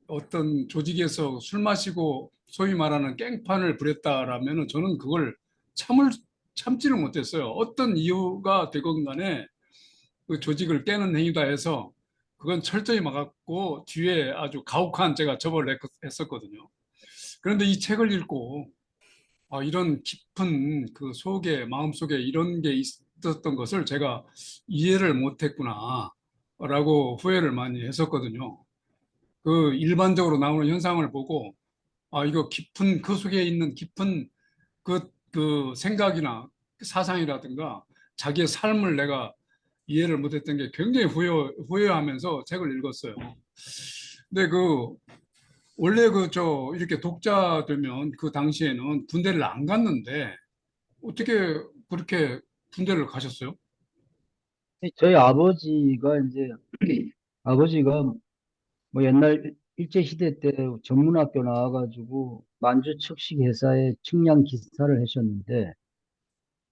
어떤 조직에서 술 마시고 소위 말하는 깽판을 부렸다라면은 저는 그걸 참지를 못했어요. 어떤 이유가 되건 간에 그 조직을 깨는 행위다 해서 그건 철저히 막았고 뒤에 아주 가혹한 제가 처벌을 했었거든요. 그런데 이 책을 읽고 이런 깊은 그 속에 마음속에 이런 게 있었던 것을 제가 이해를 못했구나라고 후회를 많이 했었거든요. 그 일반적으로 나오는 현상을 보고 이거 깊은 그 속에 있는 깊은 그 생각이나 사상이라든가 자기의 삶을 내가 이해를 못했던 게 굉장히 후회하면서 책을 읽었어요. 근데 원래 이렇게 독자 되면 그 당시에는 군대를 안 갔는데 어떻게 그렇게 군대를 가셨어요? 저희 아버지가 이제 아버지가 뭐 옛날 일제시대 때 전문학교 나와가지고 만주 척식 회사에 측량 기사를 하셨는데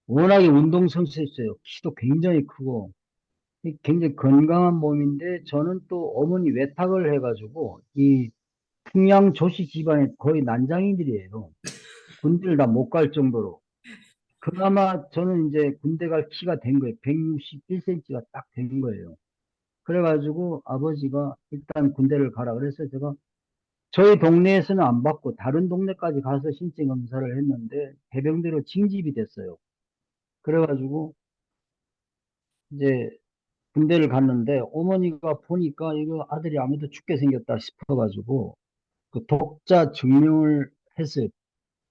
워낙에 운동선수였어요. 키도 굉장히 크고 굉장히 건강한 몸인데 저는 또 어머니 외탁을 해가지고 이 풍양 조씨 집안의 거의 난장인들이에요. 군대를 다 못 갈 정도로. 그나마 저는 이제 군대 갈 키가 된 거예요. 161cm가 딱 된 거예요. 그래가지고 아버지가 일단 군대를 가라 그래서 제가 저희 동네에서는 안 받고 다른 동네까지 가서 신체 검사를 했는데 해병대로 징집이 됐어요. 그래가지고 이제 군대를 갔는데 어머니가 보니까 이거 아들이 아무도 죽게 생겼다 싶어가지고 그 독자 증명을 했어요.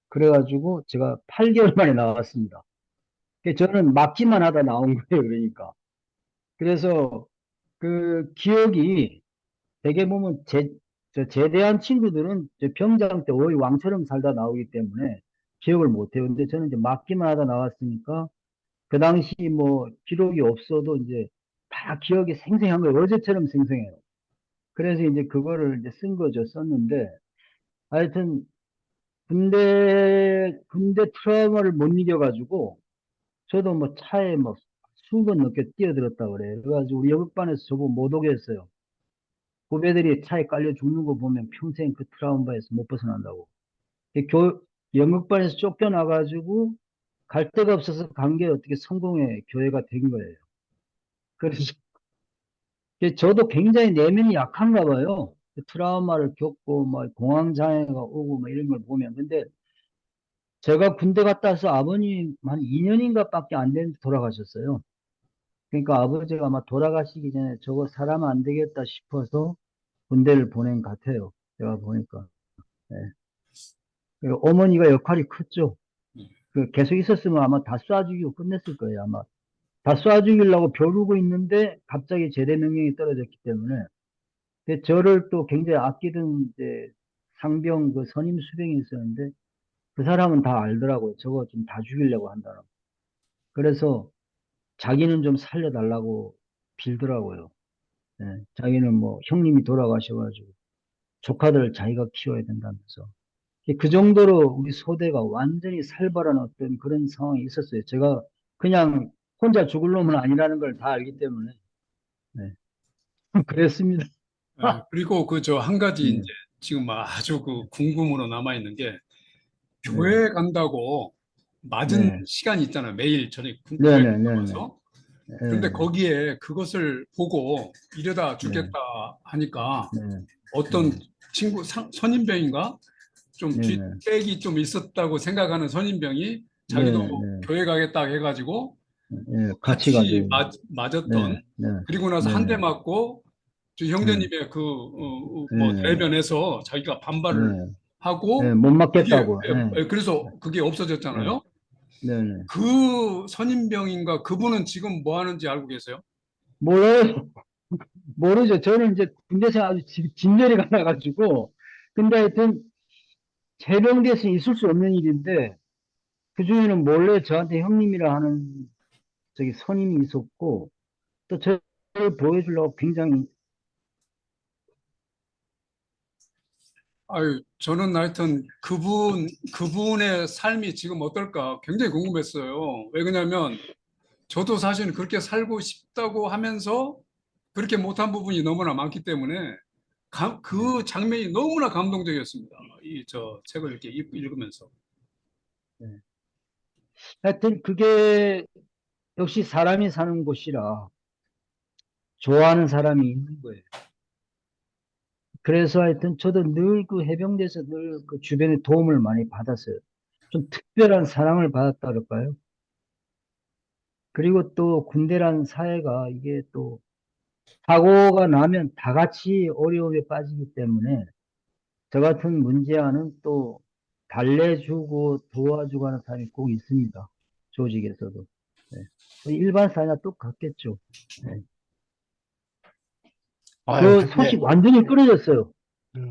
그래가지고 제가 8개월 만에 나왔습니다. 저는 맞기만 하다 나온 거예요. 그러니까. 그래서 그 기억이 되게 보면 저 제대한 친구들은 저 병장 때 거의 왕처럼 살다 나오기 때문에 기억을 못 해요. 근데 저는 이제 맞기만 하다 나왔으니까 그 당시 뭐 기록이 없어도 이제 다 기억이 생생한 거예요. 어제처럼 생생해요. 그래서 이제 그거를 이제 쓴 거죠. 썼는데 하여튼 군대 트라우마를 못 이겨가지고 저도 뭐 차에 뭐 수번 넘게 뛰어들었다 그래요. 그래가지고 우리 여극반에서 저보고 못 오게 했어요. 후배들이 차에 깔려 죽는 거 보면 평생 그 트라우마에서 못 벗어난다고. 연극반에서 쫓겨나가지고 갈 데가 없어서 간 게 어떻게 성공의 교회가 된 거예요. 그래서 저도 굉장히 내면이 약한가 봐요. 그 트라우마를 겪고 막 공황장애가 오고 막 이런 걸 보면. 근데 제가 군대 갔다 와서 아버님 한 2년인가 밖에 안 됐는데 돌아가셨어요. 그러니까 아버지가 아마 돌아가시기 전에 저거 사람 안 되겠다 싶어서 군대를 보낸 것 같아요. 제가 보니까. 네. 그리고 어머니가 역할이 컸죠. 계속 있었으면 아마 다 쏴 죽이고 끝냈을 거예요. 아마 다 쏴 죽이려고 벼르고 있는데 갑자기 제대 명령이 떨어졌기 때문에. 근데 저를 또 굉장히 아끼던 이제 상병 그 선임 수병이 있었는데 그 사람은 다 알더라고요. 저거 좀 다 죽이려고 한다는. 그래서 자기는 좀 살려달라고 빌더라고요. 네, 자기는 뭐 형님이 돌아가셔가지고 조카들을 자기가 키워야 된다면서. 그 정도로 우리 소대가 완전히 살벌한 어떤 그런 상황이 있었어요. 제가 그냥 혼자 죽을 놈은 아니라는 걸 다 알기 때문에. 네. 그랬습니다. 그리고 한 가지 네. 이제 지금 아주 궁금으로 남아 있는 게 네. 교회 간다고 맞은 시간이 있잖아요. 매일 저녁 교회 네네네. 갔다 와서. 그런데 거기에 그것을 보고 이러다 죽겠다 하니까 어떤 친구 선임병인가 좀 뒷백이 좀 있었다고 생각하는 선임병이 자기도 교회 가겠다 해가지고 같이 가죠. 맞았던 그리고 나서 한 대 맞고 저 형제님의 뭐 네. 대변에서 자기가 반발을 네. 하고 네, 못 그게 맞겠다고. 네. 그래서 그게 네. 없어졌잖아요. 네. 네. 그 선임병인가 그분은 지금 뭐 하는지 알고 계세요? 몰라요. 모르죠. 저는 이제 군대생활 아주 진열이 가나가지고. 근데 하여튼 해병대에서 있을 수 없는 일인데, 그 중에는 몰래 저한테 형님이라 하는 저기 선임이 있었고, 또 저를 보여주려고 굉장히, 아유, 저는 하여튼 그분의 삶이 지금 어떨까 굉장히 궁금했어요. 왜 그러냐면 저도 사실 그렇게 살고 싶다고 하면서 그렇게 못한 부분이 너무나 많기 때문에 그 장면이 너무나 감동적이었습니다. 이 저 책을 이렇게 읽으면서. 네. 하여튼 그게 역시 사람이 사는 곳이라 좋아하는 사람이 있는 거예요. 그래서 하여튼 저도 늘 그 해병대에서 늘 그 주변에 도움을 많이 받았어요. 좀 특별한 사랑을 받았다 그럴까요? 그리고 또 군대란 사회가 이게 또 사고가 나면 다 같이 어려움에 빠지기 때문에 저 같은 문제와는 또 달래주고 도와주고 하는 사람이 꼭 있습니다. 조직에서도. 네. 일반 사회나 똑같겠죠. 네. 아유, 그 근데, 소식 완전히 끊어졌어요. 네.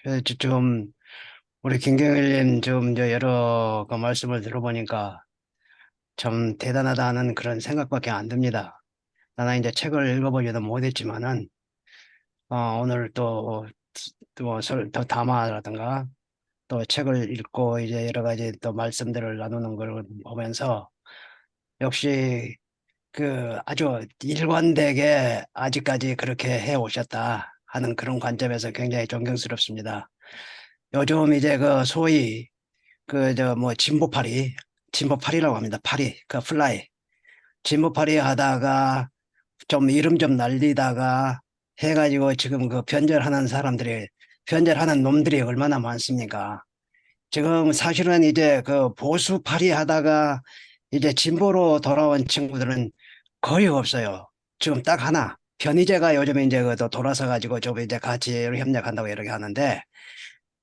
그래서 좀, 우리 김경일님 좀 여러 그 말씀을 들어보니까 참 대단하다는 그런 생각밖에 안 듭니다. 나는 이제 책을 읽어보지도 못했지만은, 오늘 또 담화라든가 또 책을 읽고 이제 여러 가지 또 말씀들을 나누는 걸 보면서 역시 그 아주 일관되게 아직까지 그렇게 해 오셨다 하는 그런 관점에서 굉장히 존경스럽습니다. 요즘 이제 그 소위 진보파리라고 합니다. 파리, 그 플라이. 진보파리 하다가 좀 이름 좀 날리다가 해가지고 지금 그 변절하는 놈들이 얼마나 많습니까? 지금 사실은 이제 그 보수파리 하다가 이제 진보로 돌아온 친구들은 거의 없어요. 지금 딱 하나. 변희재가 요즘에 이제 그또 돌아서 가지고 좀 이제 같이 협력한다고 이렇게 하는데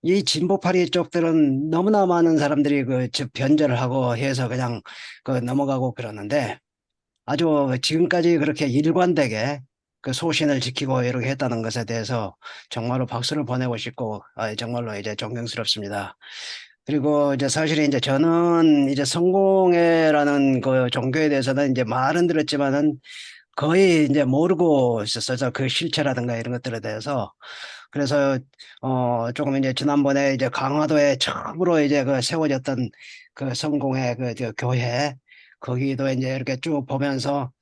이 진보파리 쪽들은 너무나 많은 사람들이 즉 변절을 하고 해서 그냥 넘어가고 그러는데 아주 지금까지 그렇게 일관되게 그 소신을 지키고 이렇게 했다는 것에 대해서 정말로 박수를 보내고 싶고 정말로 이제 존경스럽습니다. 그리고 이제 사실 이제 저는 이제 성공회라는 그 종교에 대해서는 이제 말은 들었지만은 거의 이제 모르고 있었어요. 그 실체라든가 이런 것들에 대해서. 그래서 조금 이제 지난번에 이제 강화도에 처음으로 이제 그 세워졌던 그 성공회 저 교회 거기도 이제 이렇게 쭉 보면서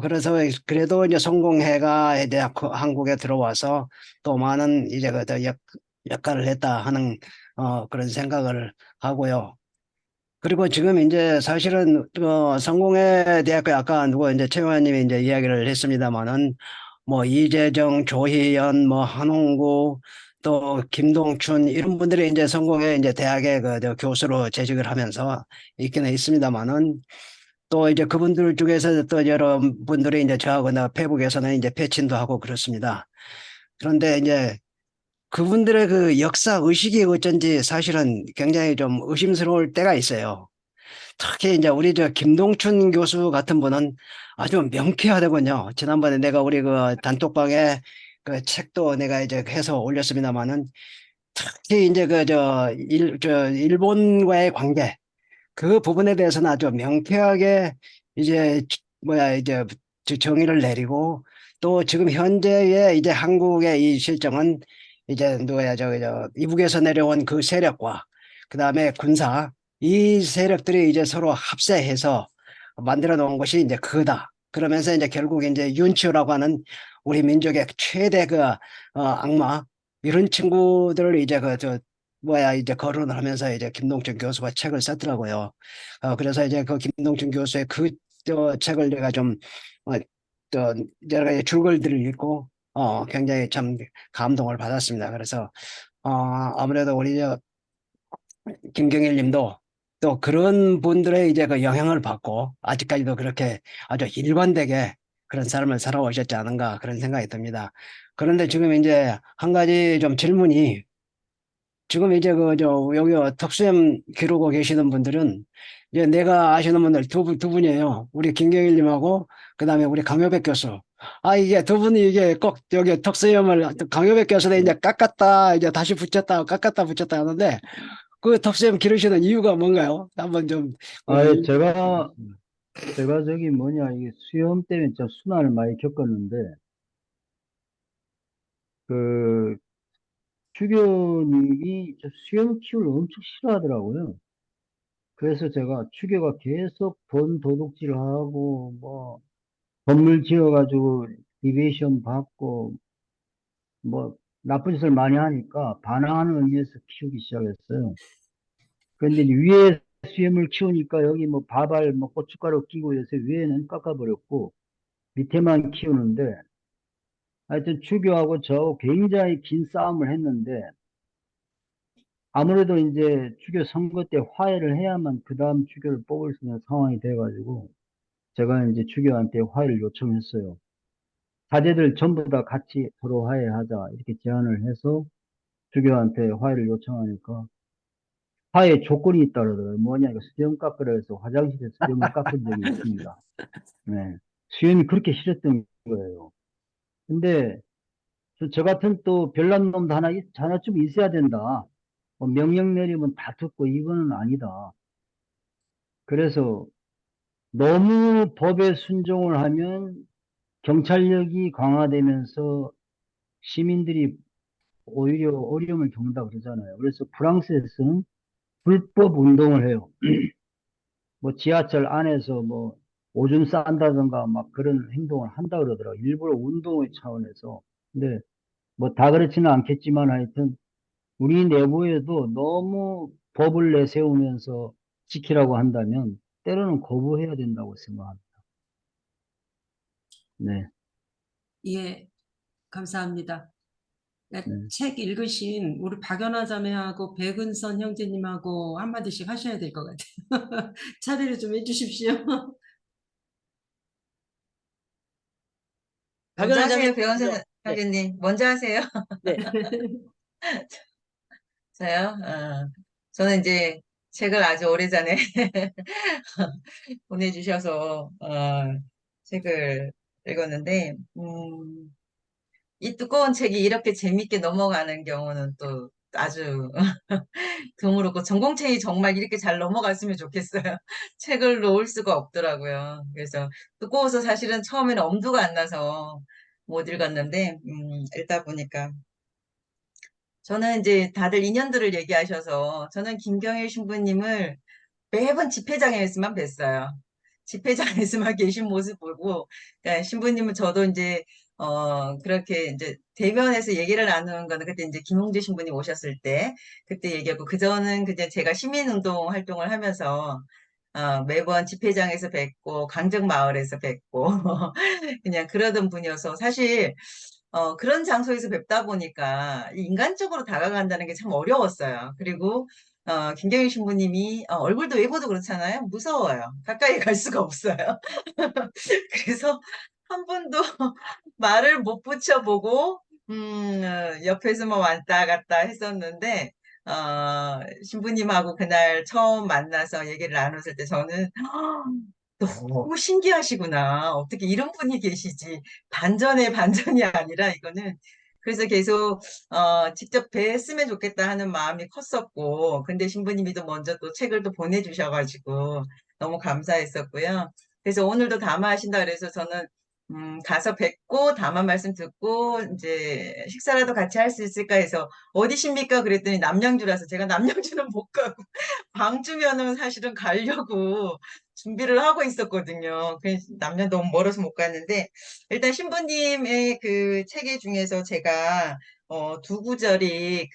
그래서 그래도 이제 성공회가 이제 한국에 들어와서 또 많은 이제 역할을 했다 하는 그런 생각을 하고요. 그리고 지금 이제 사실은 성공회 대학교 아까 누구 이제 최 의원님이 이제 이야기를 했습니다마는 뭐 이재정, 조희연, 뭐 한홍구 또 김동춘 이런 분들이 이제 성공회 이제 대학의 저 교수로 재직을 하면서 있기는 있습니다마는 또 이제 그분들 중에서 또 여러 분들이 이제 저하고나 페북에서는 이제 패친도 하고 그렇습니다. 그런데 이제 그분들의 그 역사 의식이 어쩐지 사실은 굉장히 좀 의심스러울 때가 있어요. 특히 이제 우리 저 김동춘 교수 같은 분은 아주 명쾌하더군요. 지난번에 내가 우리 그 단톡방에 그 책도 내가 이제 해서 올렸습니다마는 특히 이제 일본과의 관계 그 부분에 대해서는 아주 명쾌하게 이제 이제 정의를 내리고 또 지금 현재의 이제 한국의 이 실정은 이제 이북에서 내려온 그 세력과 그다음에 군사 이 세력들이 이제 서로 합세해서 만들어 놓은 것이 이제 그거다. 그러면서 이제 결국 이제 윤치호라고 하는 우리 민족의 최대 악마 이런 친구들을 이제 이제 거론을 하면서 이제 김동준 교수가 책을 썼더라고요. 그래서 이제 그 김동준 교수의 책을 제가 좀, 또 여러 가지 줄거리들을 읽고, 굉장히 참 감동을 받았습니다. 그래서, 아무래도 우리 김경일 님도 또 그런 분들의 이제 그 영향을 받고, 아직까지도 그렇게 아주 일관되게 그런 삶을 살아오셨지 않은가 그런 생각이 듭니다. 그런데 지금 이제 한 가지 좀 질문이, 지금 이제 여기 덕수엠 기르고 계시는 분들은 이제 내가 아시는 분들 두 분이에요. 우리 김경일님하고 그다음에 우리 강효백 교수. 아, 이게 두 분이 이게 꼭 여기 덕수엠을 강효백 교수는 이제 깎았다 이제 다시 붙였다 깎았다 붙였다 하는데 그 덕수엠 기르시는 이유가 뭔가요? 한번 좀 아, 이- 제가 저기 뭐냐, 이게 수염 때문에 좀 순환을 많이 겪었는데, 그, 추교님이 저 수염 키우를 엄청 싫어하더라고요. 그래서 제가 추교가 계속 돈 도둑질 하고, 뭐, 건물 지어가지고 디베이션 받고, 뭐, 나쁜 짓을 많이 하니까 반항하는 의미에서 키우기 시작했어요. 그런데 이제 위에 수염을 키우니까 여기 뭐 밥알, 뭐 고춧가루 끼고 해서 위에는 깎아버렸고, 밑에만 키우는데, 하여튼 추교하고 저 굉장히 긴 싸움을 했는데, 아무래도 이제 추교 선거 때 화해를 해야만 그 다음 추교를 뽑을 수 있는 상황이 돼가지고, 제가 이제 추교한테 화해를 요청했어요. 사제들 전부 다 같이 서로 화해하자, 이렇게 제안을 해서 추교한테 화해를 요청하니까, 화해 조건이 있다 그러더라고요. 뭐냐, 이거 수염 깎으라 해서 화장실에서 수염을 깎은 적이 있습니다. 네. 수염이 그렇게 싫었던 거예요. 근데, 저 같은 또 별난 놈도 하나쯤 있어야 된다. 명령 내리면 다 듣고 이거는 아니다. 그래서 너무 법에 순종을 하면 경찰력이 강화되면서 시민들이 오히려 어려움을 겪는다 그러잖아요. 그래서 프랑스에서는 불법 운동을 해요. 뭐 지하철 안에서 뭐 오줌 싼다든가 막 그런 행동을 한다 그러더라고요. 일부러 운동의 차원에서. 근데 뭐 다 그렇지는 않겠지만 하여튼 우리 내부에도 너무 법을 내세우면서 지키라고 한다면 때로는 거부해야 된다고 생각합니다. 네. 예, 감사합니다. 네, 네. 책 읽으신 우리 박연아 자매하고 백은선 형제님하고 한마디씩 하셔야 될 것 같아요. 차례를 좀 해주십시오. 먼저 박연아 하세요, 자매 배원선 먼저. 네. 형제님. 먼저 하세요. 네. 저요? 저는 이제 책을 아주 오래전에 보내주셔서, 책을 읽었는데, 이 두꺼운 책이 이렇게 재밌게 넘어가는 경우는 또 아주 드물었고, 전공책이 정말 이렇게 잘 넘어갔으면 좋겠어요. 책을 놓을 수가 없더라고요. 그래서 두꺼워서 사실은 처음에는 엄두가 안 나서 못 읽었는데, 읽다 보니까 저는 이제 다들 인연들을 얘기하셔서 저는 김경일 신부님을 매번 집회장에서만 뵀어요. 집회장에서만 계신 모습 보고, 그러니까 신부님은 저도 이제, 그렇게 이제 대면에서 얘기를 나누는 거는 그때 이제 김홍재 신부님 오셨을 때, 그때 얘기하고, 그전은 그냥 제가 시민운동 활동을 하면서, 매번 집회장에서 뵙고, 강정마을에서 뵙고, 그냥 그러던 분이어서 사실, 그런 장소에서 뵙다 보니까 인간적으로 다가간다는 게 참 어려웠어요. 그리고 김경일 신부님이 얼굴도 외모도 그렇잖아요. 무서워요. 가까이 갈 수가 없어요. 그래서 한 번도 말을 못 붙여보고 옆에서만 왔다 갔다 했었는데 신부님하고 그날 처음 만나서 얘기를 나눴을 때 저는 너무 신기하시구나. 어떻게 이런 분이 계시지. 반전의 반전이 아니라 이거는. 그래서 계속, 직접 뵀으면 좋겠다 하는 마음이 컸었고, 근데 신부님이 또 먼저 또 책을 또 보내주셔가지고 너무 감사했었고요. 그래서 오늘도 담화하신다 그래서 저는, 가서 뵙고 담화 말씀 듣고 이제 식사라도 같이 할 수 있을까 해서 어디십니까? 그랬더니 남양주라서 제가 남양주는 못 가고 광주면은 사실은 가려고 준비를 하고 있었거든요. 그래서 남녀 너무 멀어서 못 갔는데 일단 신부님의 그 체계 중에서 제가 두 구절이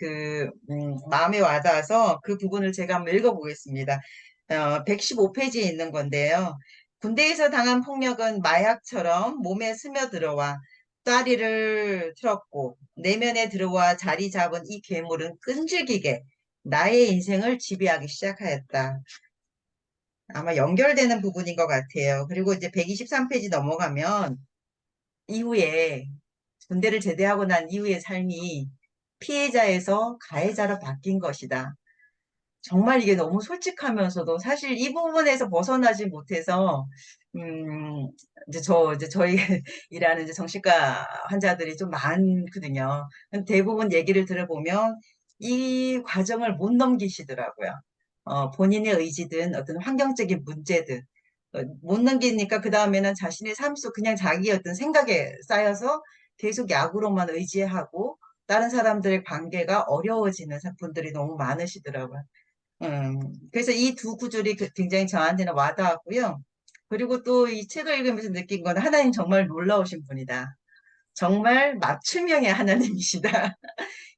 마음에 와닿아서 그 부분을 제가 한번 읽어보겠습니다. 115페이지에 있는 건데요. 군대에서 당한 폭력은 마약처럼 몸에 스며들어와 다리를 틀었고 내면에 들어와 자리 잡은 이 괴물은 끈질기게 나의 인생을 지배하기 시작하였다. 아마 연결되는 부분인 것 같아요. 그리고 이제 123페이지 넘어가면 이후에 군대를 제대하고 난 이후의 삶이 피해자에서 가해자로 바뀐 것이다. 정말 이게 너무 솔직하면서도 사실 이 부분에서 벗어나지 못해서 음, 이제 저희 일하는 이제 정신과 환자들이 좀 많거든요. 대부분 얘기를 들어보면 이 과정을 못 넘기시더라고요. 본인의 의지든 어떤 환경적인 문제든 못 넘기니까 그 다음에는 자신의 삶 속 그냥 자기 어떤 생각에 쌓여서 계속 약으로만 의지하고 다른 사람들의 관계가 어려워지는 분들이 너무 많으시더라고요. 그래서 이 두 구절이 굉장히 저한테는 와닿았고요. 그리고 또 이 책을 읽으면서 느낀 건 하나님 정말 놀라우신 분이다. 정말 맞춤형의 하나님이시다.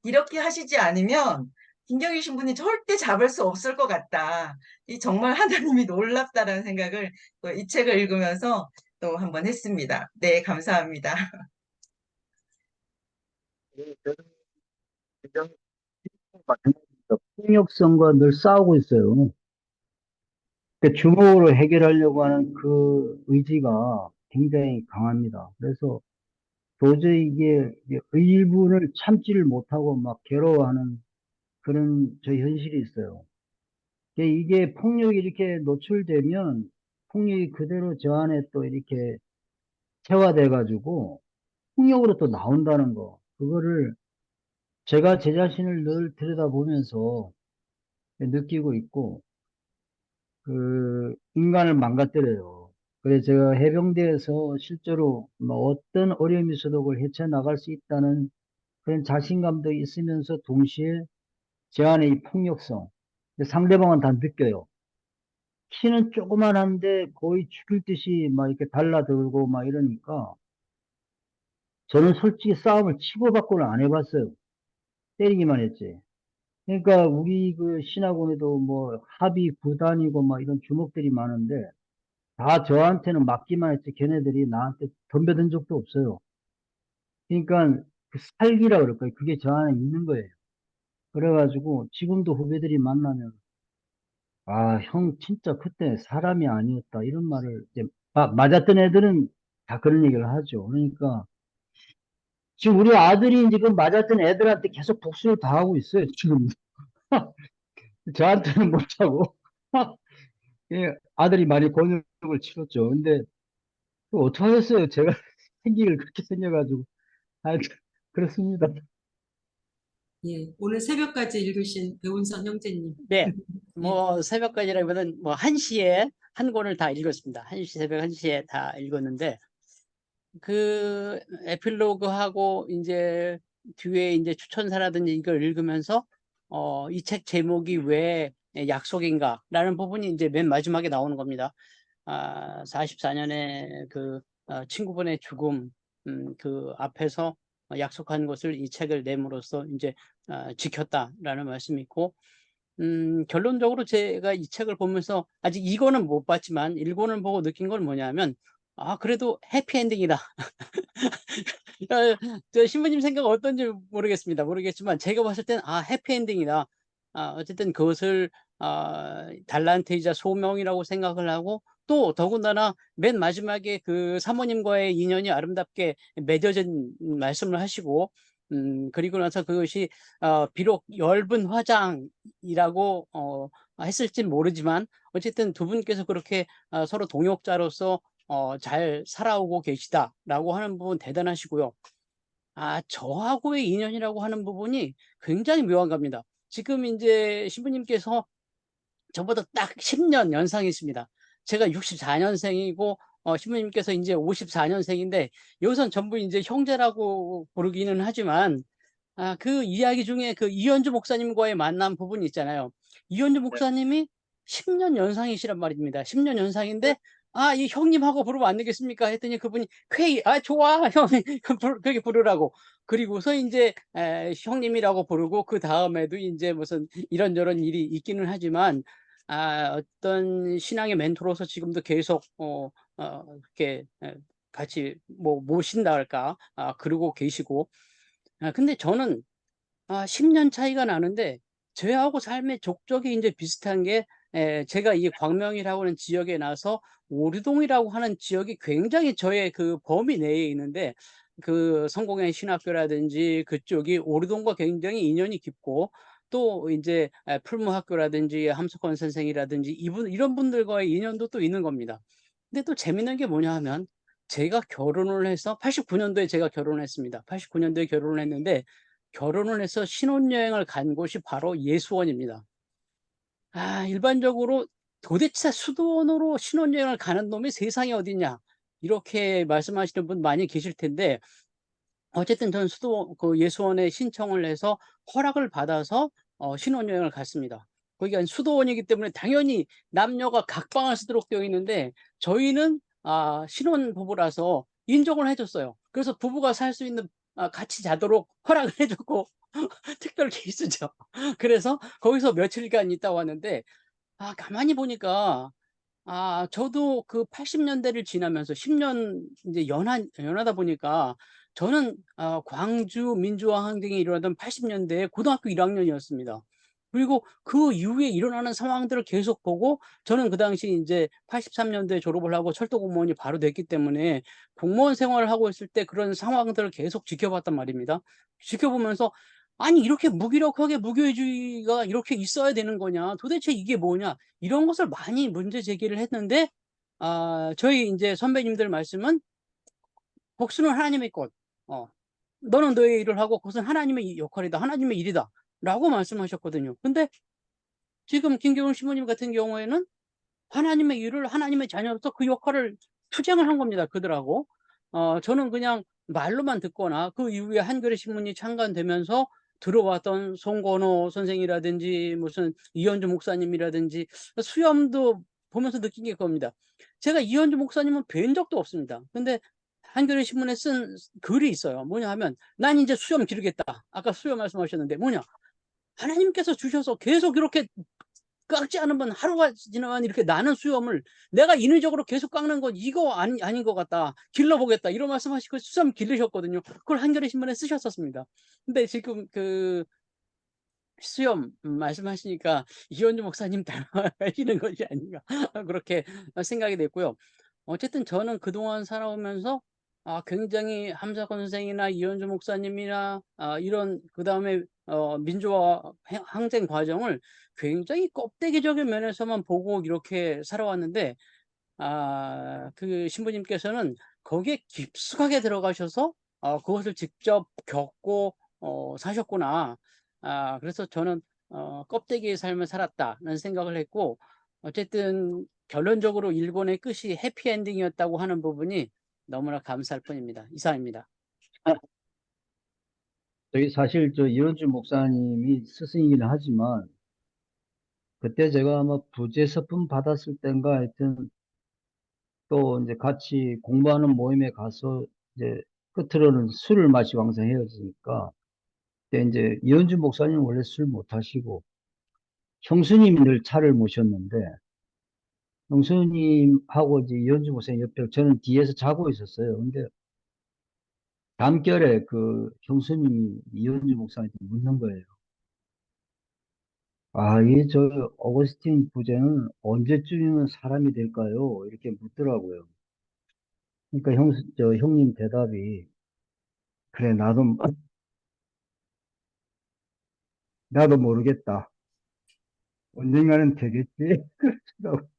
이렇게 하시지 않으면 김경일 신부님 절대 잡을 수 없을 것 같다. 이 정말 하나님이 놀랍다라는 생각을 또 이 책을 읽으면서 또 한번 했습니다. 네, 감사합니다. 저는 굉장히 마찬가지입니다. 폭력성과 늘 싸우고 있어요. 주먹으로 해결하려고 하는 그 의지가 굉장히 강합니다. 그래서 도저히 이게 의일분을 참지를 못하고 막 괴로워하는 그런 저 현실이 있어요. 이게 폭력이 이렇게 노출되면 폭력이 그대로 저 안에 또 이렇게 체화돼 가지고 폭력으로 또 나온다는 거. 그거를 제가 제 자신을 늘 들여다보면서 느끼고 있고, 인간을 망가뜨려요. 그래서 제가 해병대에서 실제로 뭐 어떤 어려움이 있어도 그걸 헤쳐나갈 수 있다는 그런 자신감도 있으면서 동시에 제 안에 이 폭력성, 상대방은 다 느껴요. 키는 조그만한데 거의 죽일 듯이 막 이렇게 달라들고 막 이러니까 저는 솔직히 싸움을 치고받고는 안 해봤어요. 때리기만 했지. 그러니까 우리 그 신학원에도 뭐 합의 구단이고 막 이런 주목들이 많은데 다 저한테는 맞기만 했지 걔네들이 나한테 덤벼든 적도 없어요. 그러니까 그 살기라 그럴까요? 그게 저 안에 있는 거예요. 그래가지고 지금도 후배들이 만나면 아, 형 진짜 그때 사람이 아니었다 이런 말을 이제 맞았던 애들은 다 그런 얘기를 하죠. 그러니까 지금 우리 아들이 이제 그 맞았던 애들한테 계속 복수를 당하고 있어요. 지금 저한테는 못하고 예, 아들이 많이 곤욕을 치렀죠. 근데 어떻게 하겠어요? 제가 생기를 그렇게 생겨가지고 하여튼 그렇습니다. 예, 오늘 새벽까지 읽으신 배운선 형제님. 네, 예, 뭐 새벽까지라기보다는 뭐 1시에 한 권을 다 읽었습니다. 1시 새벽 1시에 다 읽었는데 그 에필로그하고 이제 뒤에 이제 추천사라든지 이걸 읽으면서 이 책 제목이 왜 약속인가라는 부분이 이제 맨 마지막에 나오는 겁니다. 44년의 그 친구분의 죽음 그 앞에서 약속한 것을 이 책을 내므로써 이제 지켰다라는 말씀이 있고 결론적으로 제가 이 책을 보면서 아직 2권은 못 봤지만 1권을 보고 느낀 건 뭐냐면 그래도 해피엔딩이다. 저 신부님 생각 어떤지 모르겠지만 제가 봤을 때는 해피엔딩이다. 어쨌든 그것을 달란트이자 소명이라고 생각을 하고 또 더군다나 맨 마지막에 그 사모님과의 인연이 아름답게 맺어진 말씀을 하시고 그리고 나서 그것이 비록 엷은 화장이라고 했을진 모르지만 어쨌든 두 분께서 그렇게 서로 동역자로서 잘 살아오고 계시다라고 하는 부분 대단하시고요. 저하고의 인연이라고 하는 부분이 굉장히 묘한 겁니다. 지금 이제 신부님께서 저보다 딱 10년 연상이 있습니다. 제가 64년생이고 신부님께서 이제 54년생인데 여기선 전부 이제 형제라고 부르기는 하지만 그 이야기 중에 그 이현주 목사님과의 만남 부분이 있잖아요. 이현주 목사님이 10년 연상이시란 말입니다. 10년 연상인데 이 형님하고 부르면 안 되겠습니까? 했더니 그분이 쾌히 좋아 형 그렇게 부르라고. 그리고서 이제 형님이라고 부르고 그 다음에도 이제 무슨 이런저런 일이 있기는 하지만 어떤 신앙의 멘토로서 지금도 계속 이렇게 같이 뭐 모신다 할까 그러고 계시고 근데 저는 10년 차이가 나는데 저하고 삶의 족적이 이제 비슷한 게 제가 이 광명이라고 하는 지역에 나서 오류동이라고 하는 지역이 굉장히 저의 그 범위 내에 있는데 그 성공회 신학교라든지 그쪽이 오르동과 굉장히 인연이 깊고 또 이제 풀무학교라든지 함석헌 선생이라든지 이런 분들과의 인연도 또 있는 겁니다. 근데 또 재밌는 게 뭐냐 하면 제가 결혼을 해서 89년도에 제가 결혼했습니다. 89년도에 결혼을 했는데 결혼을 해서 신혼여행을 간 곳이 바로 예수원입니다. 일반적으로 도대체 수도원으로 신혼여행을 가는 놈이 세상에 어딨냐 이렇게 말씀하시는 분 많이 계실 텐데 어쨌든 전 그 예수원에 신청을 해서 허락을 받아서 신혼여행을 갔습니다. 거기가 수도원이기 때문에 당연히 남녀가 각 방을 쓰도록 되어 있는데 저희는 신혼부부라서 인정을 해줬어요. 그래서 부부가 살 수 있는 같이 자도록 허락을 해줬고 특별 케이스죠. 그래서 거기서 며칠간 있다 왔는데 가만히 보니까 저도 그 80년대를 지나면서 10년 이제 연하다 보니까 저는 광주 민주화 항쟁이 일어나던 80년대에 고등학교 1학년이었습니다. 그리고 그 이후에 일어나는 상황들을 계속 보고 저는 그 당시 이제 83년도에 졸업을 하고 철도 공무원이 바로 됐기 때문에 공무원 생활을 하고 있을 때 그런 상황들을 계속 지켜봤단 말입니다. 지켜보면서 아니 이렇게 무기력하게 무교회주의가 이렇게 있어야 되는 거냐? 도대체 이게 뭐냐? 이런 것을 많이 문제 제기를 했는데 저희 이제 선배님들 말씀은 복수는 하나님의 것. 너는 너의 일을 하고 그것은 하나님의 역할이다. 하나님의 일이다. 라고 말씀하셨거든요. 근데 지금 김경훈 신부님 같은 경우에는 하나님의 일을 하나님의 자녀로서 그 역할을 투쟁을 한 겁니다. 그들하고. 저는 그냥 말로만 듣거나 그 이후에 한겨레 신문이 창간되면서 들어왔던 송건호 선생이라든지 무슨 이현주 목사님이라든지 수염도 보면서 느낀 게 그겁니다. 제가 이현주 목사님은 뵌 적도 없습니다. 근데 한겨레 신문에 쓴 글이 있어요. 뭐냐 하면 난 이제 수염 기르겠다. 아까 수염 말씀하셨는데 뭐냐? 하나님께서 주셔서 계속 이렇게 깎지 않으면 하루가 지나면 이렇게 나는 수염을 내가 인위적으로 계속 깎는 건 이거 아닌 것 같다. 길러보겠다. 이런 말씀하시고 수염 기르셨거든요. 그걸 한겨레 신문에 쓰셨었습니다. 근데 지금 그 수염 말씀하시니까 이현주 목사님 닮아가시는 것이 아닌가 그렇게 생각이 됐고요. 어쨌든 저는 그동안 살아오면서 굉장히 함석헌 선생이나 이현주 목사님이나 이런 그다음에 민주화 항쟁 과정을 굉장히 껍데기적인 면에서만 보고 이렇게 살아왔는데 그 신부님께서는 거기에 깊숙하게 들어가셔서 그것을 직접 겪고 사셨구나. 그래서 저는 껍데기의 삶을 살았다는 생각을 했고 어쨌든 결론적으로 일본의 끝이 해피엔딩이었다고 하는 부분이 너무나 감사할 뿐입니다. 이상입니다. 저기 사실 저 이현주 목사님이 스승이긴 하지만 그때 제가 아마 부재서품 받았을 때인가 하여튼 또 이제 같이 공부하는 모임에 가서 이제 끝으로는 술을 마시고 항상 헤어지니까 그때 이제 이현주 목사님은 원래 술 못 하시고 형수님이 늘 차를 모셨는데 형수님하고 이제 이현주 목사님 옆에 저는 뒤에서 자고 있었어요. 근데 담결에 그 형수님이 이현주 목사님한테 묻는 거예요. 이 저 어거스틴 부제는 언제쯤이면 사람이 될까요? 이렇게 묻더라고요. 그러니까 형님 대답이 그래 나도 모르겠다. 언젠가는 되겠지. 그러더라고요.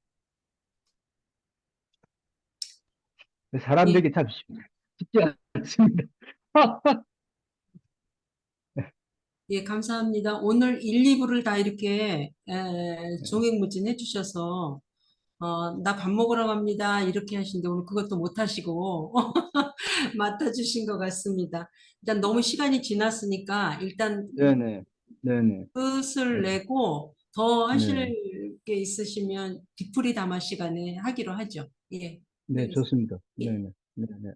사람 예, 되기 참 쉽지 않습니다. 예, 감사합니다. 오늘 1, 2부를 다 이렇게 종횡무진 해주셔서 나 밥 먹으러 갑니다. 이렇게 하시는데 오늘 그것도 못 하시고 맡아주신 것 같습니다. 일단 너무 시간이 지났으니까 일단 네네. 네네. 끝을 네. 내고 더 네. 하실 게 있으시면 뒤풀이 담화 시간에 하기로 하죠. 예. 네, 좋습니다. 예. 네네. 네네.